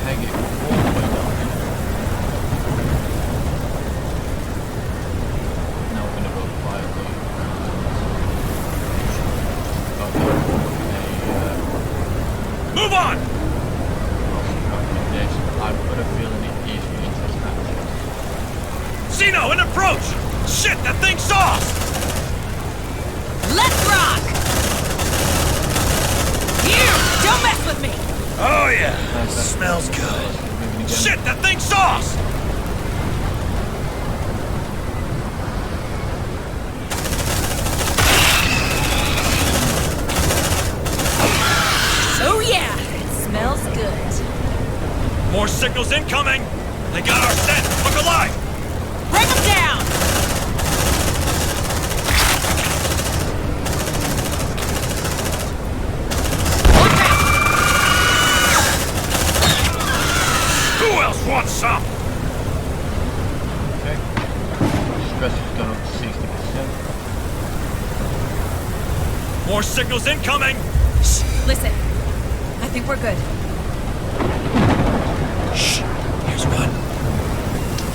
Speaker 1: hang it all the way down here. Now we're gonna go quietly around.
Speaker 7: Move on!
Speaker 1: I've got a feeling it is going to attack.
Speaker 7: Zeno, an approach! Shit, that thing's off!
Speaker 11: Let's rock! You! Don't mess with me!
Speaker 7: Oh yeah, smells good. Shit, that thing's off!
Speaker 11: Oh yeah! It smells good.
Speaker 7: More signals incoming! They got our scent! Look alive!
Speaker 11: Bring them down!
Speaker 7: Who else wants some?
Speaker 1: Okay. Stress has gone up to 60%.
Speaker 7: More signals incoming!
Speaker 11: Shh, listen. I think we're good.
Speaker 7: Shh. Here's one.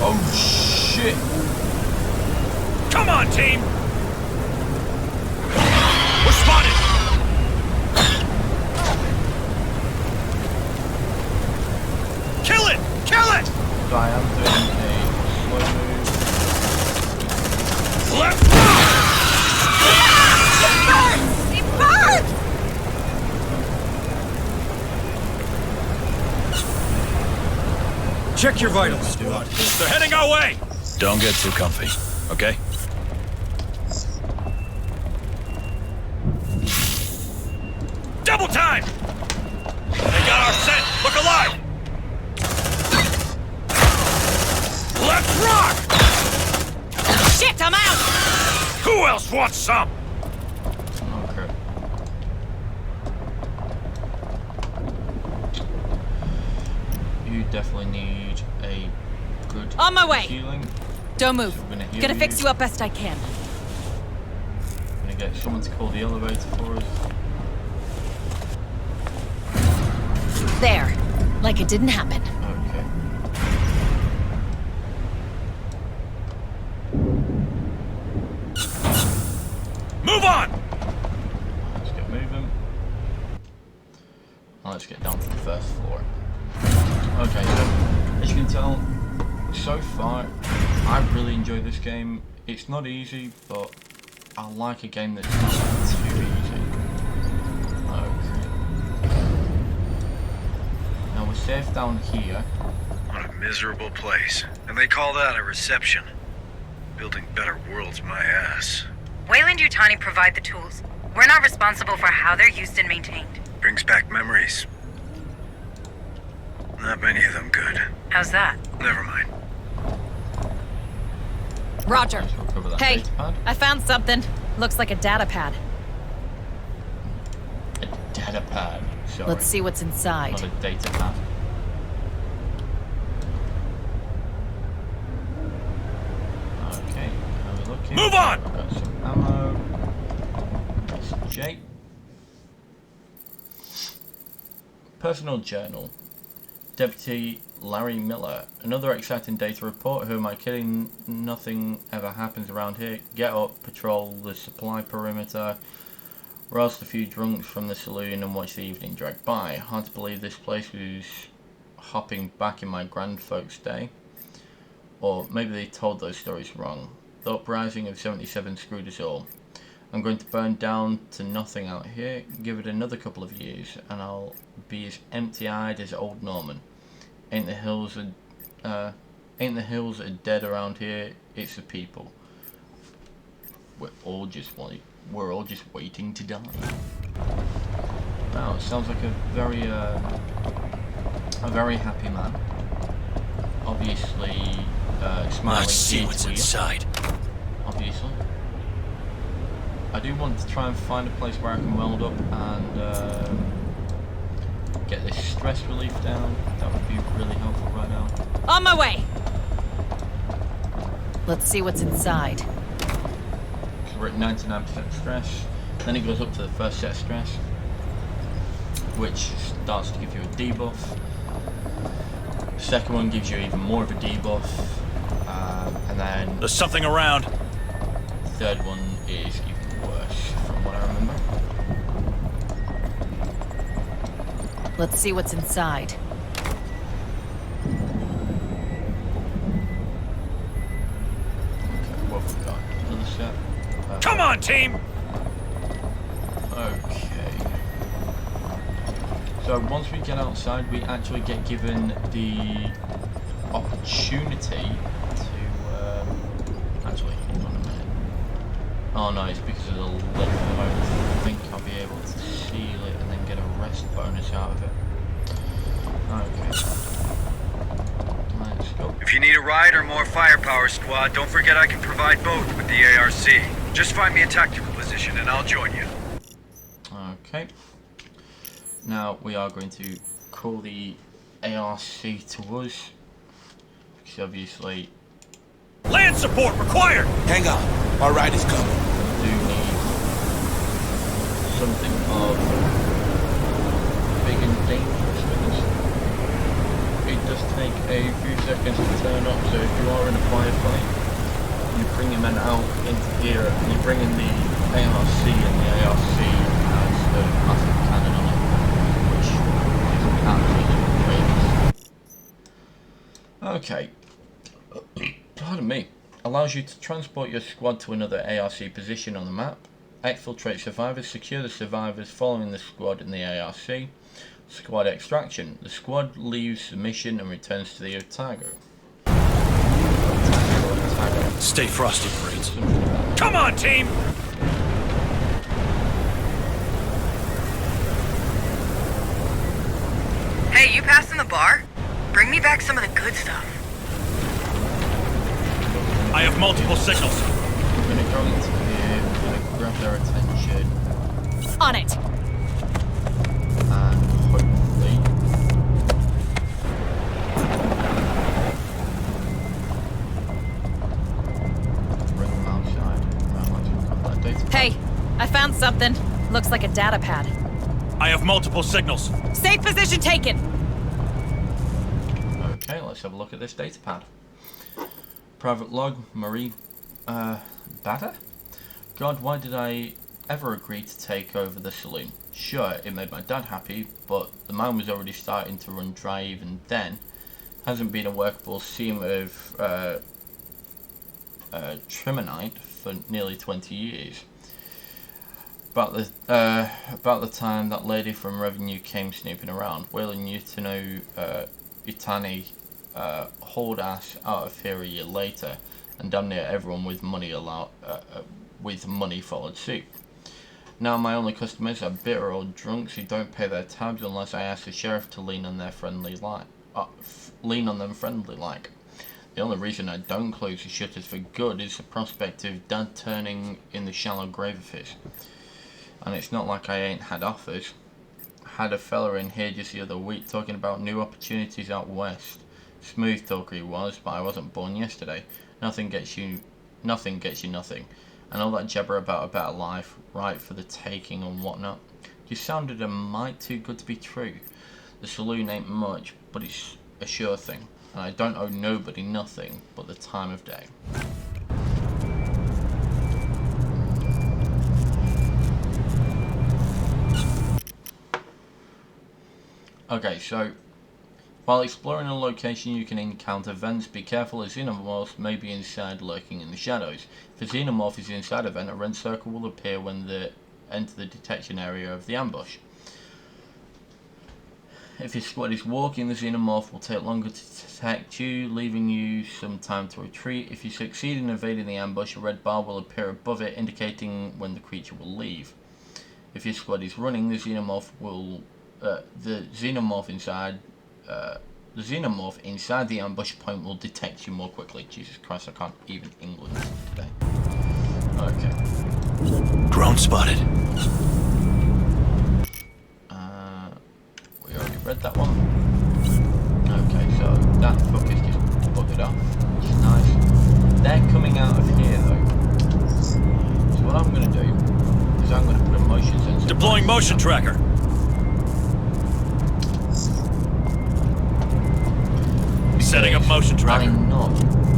Speaker 1: Oh shit!
Speaker 7: Come on, team! We're spotted! Kill it! Kill it!
Speaker 1: So I am doing a slow move.
Speaker 7: Left!
Speaker 8: It burns!
Speaker 3: Check your vitals, squad.
Speaker 7: They're heading our way! Don't get too comfy, okay? Double time! They got our scent! Look alive! Left rock!
Speaker 6: Shit, I'm out!
Speaker 7: Who else wants some?
Speaker 1: Okay. You definitely need a good
Speaker 11: On my way.
Speaker 1: healing.
Speaker 11: Don't move.
Speaker 1: I'm gonna heal
Speaker 11: Gonna fix you up best I can.
Speaker 1: I'm gonna get someone to call the elevator for us.
Speaker 11: There. Like it didn't happen.
Speaker 1: Okay.
Speaker 7: Move on!
Speaker 1: Let's get moving. Now let's get down to the first floor. Okay, so as you can tell, so far I really enjoy this game. It's not easy, but I like a game that's not too easy. Okay. Now we're safe down here.
Speaker 9: What a miserable place. And they call that a reception. Building better worlds, my ass.
Speaker 4: Wayland Yutani provide the tools. We're not responsible for how they're used and maintained.
Speaker 9: Brings back memories. Not many of them good.
Speaker 4: How's that?
Speaker 9: Never mind.
Speaker 11: Roger.
Speaker 1: So we'll cover that
Speaker 11: Hey,
Speaker 1: data pad.
Speaker 11: I found something. Looks like a data pad.
Speaker 1: A data pad. Sorry.
Speaker 11: Let's see what's inside.
Speaker 1: Not a data pad. Okay, how are we looking?
Speaker 7: Move on!
Speaker 1: I've got some ammo. That's Jake. Personal journal. Deputy Larry Miller. Another exciting data report. Who am I kidding? Nothing ever happens around here. Get up, patrol the supply perimeter, roast a few drunks from the saloon and watch the evening drag by. Hard to believe this place was hopping back in my grand folks' day. Or maybe they told those stories wrong. The uprising of 77 screwed us all. I'm going to burn down to nothing out here. Give it another couple of years and I'll be as empty-eyed as old Norman. Ain't the hills are dead around here, it's the people. We're all just waiting to die. Wow, it sounds like a very happy man. Obviously, smiling.
Speaker 7: Let's see what's
Speaker 1: here,
Speaker 7: inside.
Speaker 1: obviously. I do want to try and find a place where I can weld up and get this stress relief down. That would be really helpful right now.
Speaker 11: On my way. Let's see what's inside.
Speaker 1: So we're at 99% stress. Then it goes up to the first set of stress, which starts to give you a debuff. The second one gives you even more of a debuff, and then
Speaker 7: There's something around.
Speaker 1: the third one is even worse, from what I remember.
Speaker 11: Let's see what's inside.
Speaker 1: Okay, what have we got? Another set.
Speaker 7: Come on, team!
Speaker 1: Okay. So once we get outside, we actually get given the opportunity to actually, hang on a minute. Oh no, it's because of the lid. I don't think I'll be able to seal it and then get a rest bonus out of it. Okay. Let's go.
Speaker 9: If you need a ride or more firepower, squad, don't forget I can provide both with the ARC. Just find me a tactical position and I'll join you.
Speaker 1: Okay. Now we are going to call the ARC to us. Because obviously
Speaker 7: Land support required!
Speaker 10: Hang on. Our ride is coming.
Speaker 1: do need something of big and dangerous with us. It does take a few seconds to turn up, so if you are in a firefight, you bring your men out into here, and you bring in the ARC, and the ARC has a massive cannon on it, which is absolutely crazy. Okay. Pardon me. Allows you to transport your squad to another ARC position on the map, exfiltrate survivors, secure the survivors following the squad in the ARC. Squad extraction. The squad leaves the mission and returns to the Otago.
Speaker 7: Stay frosty, Marines. Come on, team!
Speaker 4: Hey, you passing the bar? Bring me back some of the good stuff.
Speaker 7: I have multiple signals.
Speaker 1: I'm gonna go into here, I'm gonna grab their attention.
Speaker 5: On it!
Speaker 1: And hopefully bring them outside. That data.
Speaker 12: Hey, I found something. Looks like a data pad.
Speaker 7: I have multiple signals.
Speaker 12: Safe position taken!
Speaker 1: Okay, let's have a look at this data pad. Private log, Marie, Batter? God, why did I ever agree to take over the saloon? Sure, it made my dad happy, but the mine was already starting to run dry even then. Hasn't been a workable seam of trimonite for nearly 20 years. About the time that lady from Revenue came snooping around, Wayland used to know Yutani hauled ass out of here a year later, and damn near everyone with money followed suit. Now my only customers are bitter old drunks who don't pay their tabs unless I ask the sheriff to lean on them friendly like. The only reason I don't close the shutters for good is the prospect of Dad turning in the shallow grave of his. And it's not like I ain't had offers. Had a fella in here just the other week talking about new opportunities out west. Smooth talker he was, but I wasn't born yesterday. Nothing gets you nothing. And all that jabber about a better life, right for the taking and whatnot. Just sounded a mite too good to be true. The saloon ain't much, but it's a sure thing. And I don't owe nobody nothing but the time of day. Okay, so while exploring a location you can encounter vents. Be careful, a xenomorph may be inside lurking in the shadows. If a xenomorph is inside a vent, a red circle will appear when they enter the detection area of the ambush. If your squad is walking, the xenomorph will take longer to detect you, leaving you some time to retreat. If you succeed in evading the ambush, a red bar will appear above it, indicating when the creature will leave. If your squad is running, the xenomorph inside the ambush point will detect you more quickly. Jesus Christ, I can't even English today. Okay.
Speaker 7: Drone spotted.
Speaker 1: We already read that one. Okay, so that fucker's just buggered off, which is nice. They're coming out of here though. So what I'm going to do is I'm going to put a motion sensor.
Speaker 7: Deploying motion tracker. Setting up motion tracker.
Speaker 1: I know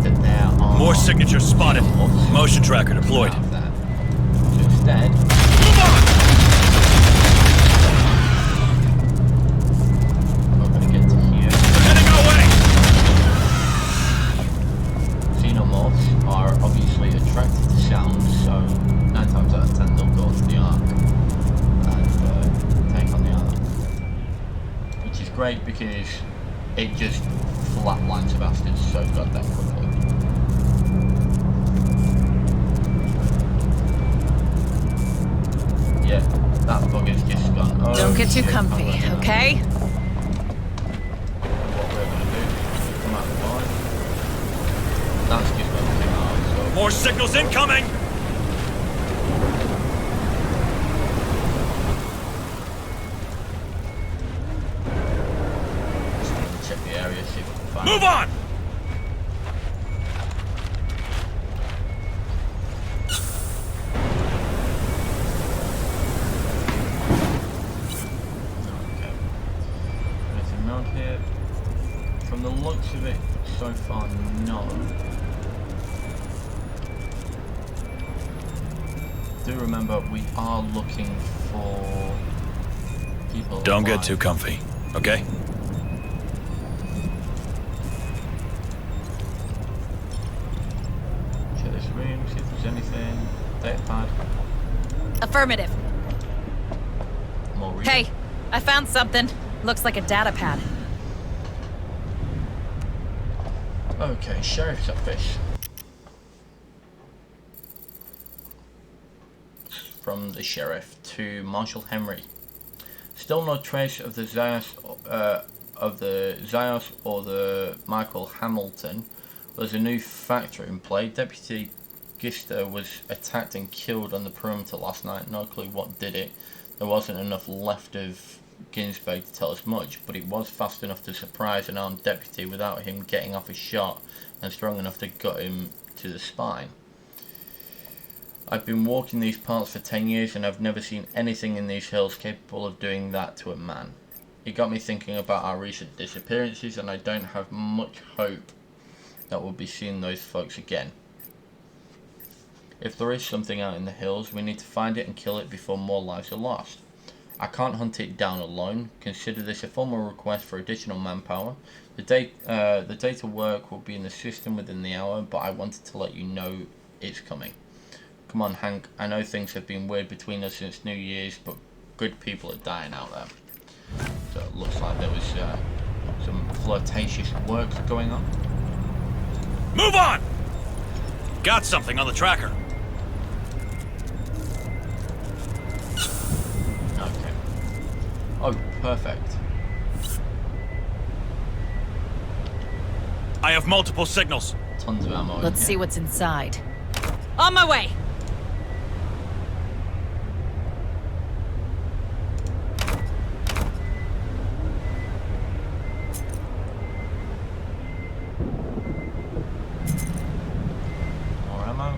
Speaker 1: that there are
Speaker 7: more signatures spotted. Motion tracker deployed.
Speaker 1: So instead,
Speaker 7: move on!
Speaker 1: we're going to get to here.
Speaker 7: They're heading our way!
Speaker 1: Xenomorphs are obviously attracted to sound, so 9 times out of 10 they'll go to the Ark and take on the Ark. Which is great because it just flatlines the bastards so goddamn quickly. Yeah, that bugger's just gone. Oh,
Speaker 12: Don't get too
Speaker 1: shit,
Speaker 12: comfy, okay?
Speaker 1: What we're gonna do is come out the line. That's just gonna take out, so.
Speaker 7: More signals incoming!
Speaker 1: Check the area, see if we can find
Speaker 7: Move on!
Speaker 1: So far, no. Do remember, we are looking for people.
Speaker 7: Don't
Speaker 1: alive.
Speaker 7: get too comfy, okay?
Speaker 1: Check this room, see if there's anything. Datapad.
Speaker 12: Affirmative.
Speaker 1: More reading.
Speaker 12: Hey, I found something. Looks like a data pad.
Speaker 1: Okay, Sheriff's Office. From the Sheriff to Marshal Henry. Still no trace of the Zayas, or the Michael Hamilton. There's a new factor in play. Deputy Gister was attacked and killed on the perimeter last night. No clue what did it. There wasn't enough left of Ginsberg to tell us much, but it was fast enough to surprise an armed deputy without him getting off a shot, and strong enough to gut him to the spine. I've been walking these parts for 10 years and I've never seen anything in these hills capable of doing that to a man. It got me thinking about our recent disappearances, and I don't have much hope that we'll be seeing those folks again. If there is something out in the hills, we need to find it and kill it before more lives are lost. I can't hunt it down alone. Consider this a formal request for additional manpower. The data work will be in the system within the hour, but I wanted to let you know it's coming. Come on, Hank. I know things have been weird between us since New Year's, but good people are dying out there. So it looks like there was some flirtatious work going on.
Speaker 7: Move on! Got something on the tracker.
Speaker 1: Okay. Oh, perfect.
Speaker 7: I have multiple signals.
Speaker 1: Tons of ammo.
Speaker 12: Let's see what's inside. On my way!
Speaker 1: More ammo.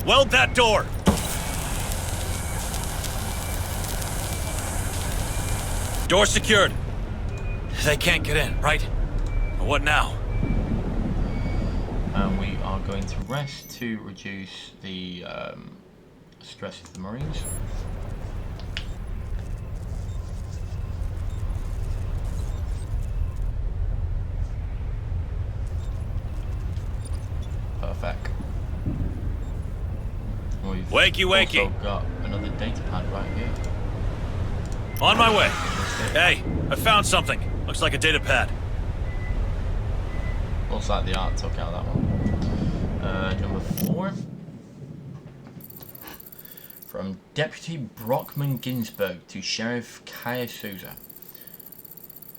Speaker 7: Weld that door! Door secured. They can't get in, right? What now?
Speaker 1: And we are going to rest to reduce the stress of the Marines. Perfect. We've
Speaker 7: Wakey, wakey.
Speaker 1: also got another data pad right here.
Speaker 7: On my way. Hey, I found something. Looks like a data pad.
Speaker 1: Looks like the art took out that one. Number 4. From Deputy Brockman Ginsberg to Sheriff Kaya Souza.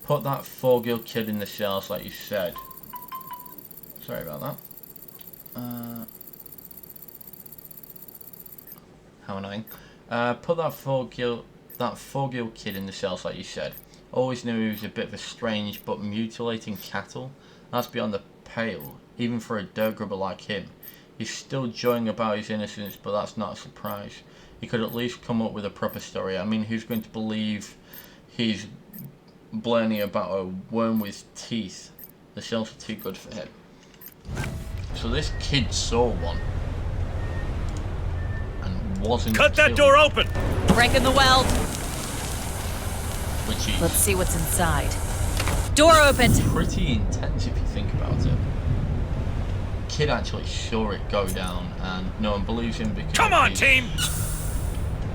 Speaker 1: Put that Forgill kid in the cells like you said. Sorry about that. How annoying. Put that Forgill kid in the cells like you said. Always knew he was a bit of a strange but mutilating cattle. That's beyond the pale, even for a dirt grubber like him. He's still joying about his innocence, but that's not a surprise. He could at least come up with a proper story. I mean, who's going to believe he's blarney about a worm with teeth? The cells are too good for him. So this kid saw one and wasn't
Speaker 7: Cut that
Speaker 1: killed,
Speaker 7: door open!
Speaker 12: Breaking the weld.
Speaker 1: which is
Speaker 12: Let's see what's inside. Door opened.
Speaker 1: pretty intense if you think about it. Kid actually saw it go down, and no one believes him because
Speaker 7: Come
Speaker 1: of
Speaker 7: on,
Speaker 1: his
Speaker 7: team!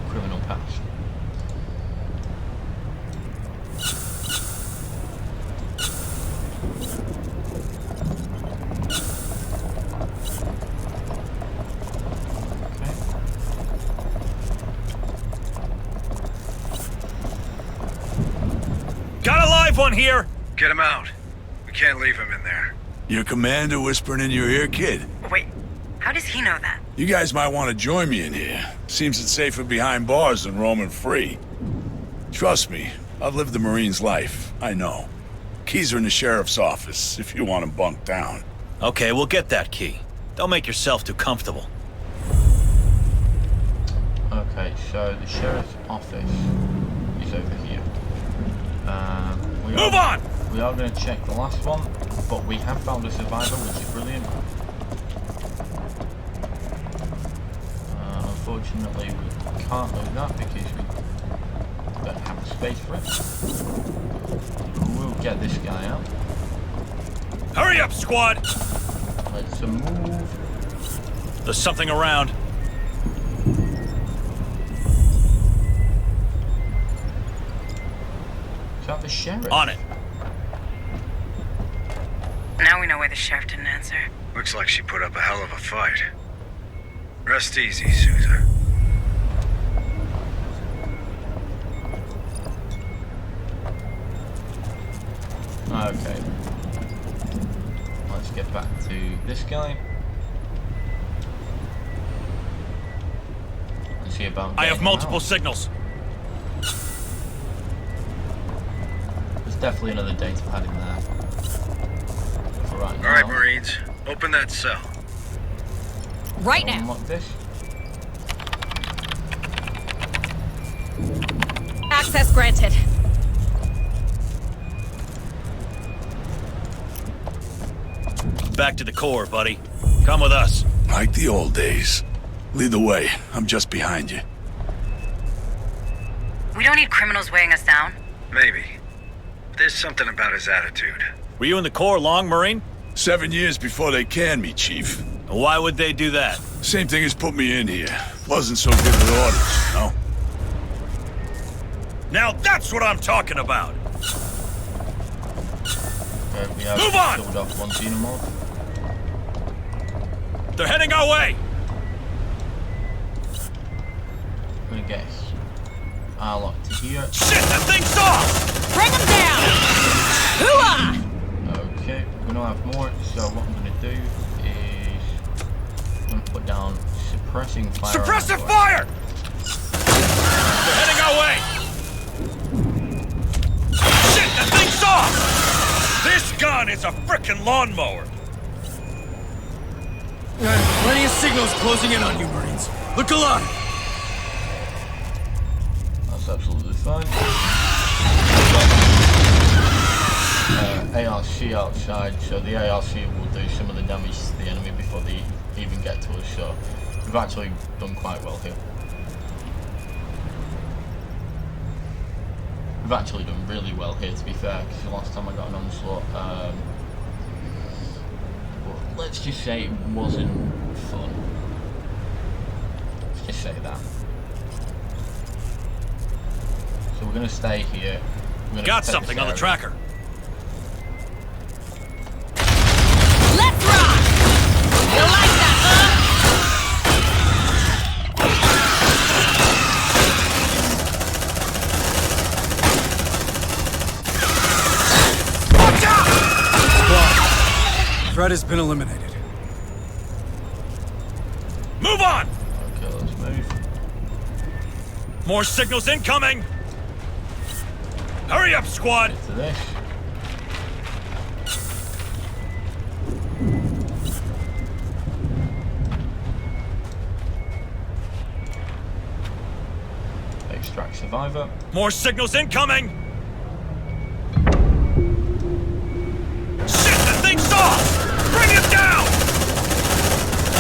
Speaker 1: criminal past.
Speaker 7: Got a live one here!
Speaker 9: Get him out. We can't leave him in there.
Speaker 10: Your commander whispering in your ear, kid?
Speaker 4: Wait, how does he know that?
Speaker 10: You guys might want to join me in here. Seems it's safer behind bars than roaming free. Trust me, I've lived the Marine's life. I know. Keys are in the sheriff's office, if you want them bunked down.
Speaker 7: Okay, we'll get that key. Don't make yourself too comfortable.
Speaker 1: Okay, so the sheriff's office is over here.
Speaker 7: Move on!
Speaker 1: We are going to check the last one, but we have found a survivor, which is brilliant. Unfortunately, we can't loot that because we don't have the space for it. We'll get this guy out.
Speaker 7: Hurry up, squad!
Speaker 1: Let's move.
Speaker 7: There's something around.
Speaker 1: Is that the sheriff?
Speaker 7: On it.
Speaker 4: Now we know why the sheriff didn't answer.
Speaker 9: Looks like she put up a hell of a fight. Rest easy, Sousa.
Speaker 1: Okay. Let's get back to this guy. Let's see about.
Speaker 7: I have multiple signals.
Speaker 1: There's definitely another data pad in there. For right now.
Speaker 9: All right, Marines, open that cell.
Speaker 12: Right now.
Speaker 1: Unlock this.
Speaker 12: Access granted.
Speaker 7: Back to the core, buddy. Come with us.
Speaker 10: Like the old days. Lead the way. I'm just behind you.
Speaker 4: We don't need criminals weighing us down.
Speaker 9: Maybe. There's something about his attitude.
Speaker 7: Were you in the Corps long, Marine?
Speaker 10: 7 years before they canned me, Chief.
Speaker 7: Why would they do that?
Speaker 10: Same thing as put me in here. Wasn't so good with orders, you know?
Speaker 7: Now that's what I'm talking about!
Speaker 1: Okay, we have
Speaker 7: Move on!
Speaker 1: killed off one xenomorph.
Speaker 7: They're heading our way!
Speaker 1: I'm gonna guess. I'll lock to here.
Speaker 7: Shit, that thing's off!
Speaker 12: Bring them down! Hooah!
Speaker 1: Okay, we're gonna have more, so what I'm gonna do is I'm gonna put down suppressing fire.
Speaker 7: Suppressive fire! They're heading our way! Shit, that thing's off! This gun is a frickin' lawnmower!
Speaker 3: Plenty of signals closing in on you, Marines. Look alive!
Speaker 1: That's absolutely fine. ARC outside, so the ARC will do some of the damage to the enemy before they even get to us, so we've actually done quite well here. We've actually done really well here, to be fair, because the last time I got an onslaught, well, let's just say it wasn't fun. Let's just say that. So we're going to stay here.
Speaker 7: Got something on the tracker.
Speaker 12: Let's rock! You like that, huh?
Speaker 3: Threat has been eliminated.
Speaker 7: Move on!
Speaker 1: Okay, let's move.
Speaker 7: More signals incoming! Hurry up, squad!
Speaker 1: To this. Extract survivor.
Speaker 7: More signals incoming! Shit, that thing's off! Bring it down!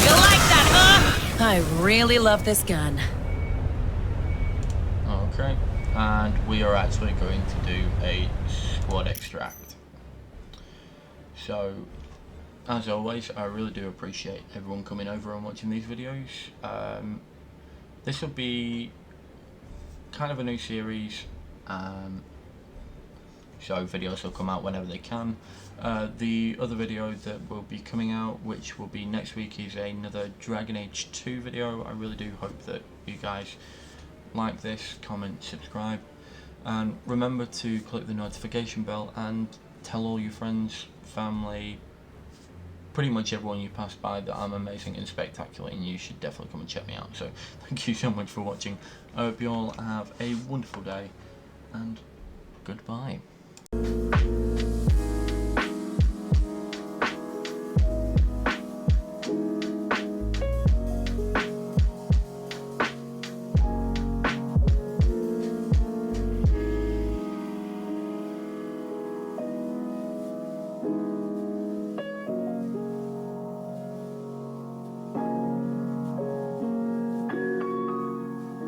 Speaker 12: You like that, huh? I really love this gun.
Speaker 1: Okay. And we are actually going to do a squad extract. So, as always, I really do appreciate everyone coming over and watching these videos. This will be kind of a new series, so videos will come out whenever they can. The other video that will be coming out, which will be next week, is another Dragon Age 2 video. I really do hope that you guys like this, comment, subscribe, and remember to click the notification bell and tell all your friends, family, pretty much everyone you pass by that I'm amazing and spectacular, and you should definitely come and check me out. So thank you so much for watching. I hope you all have a wonderful day, and goodbye.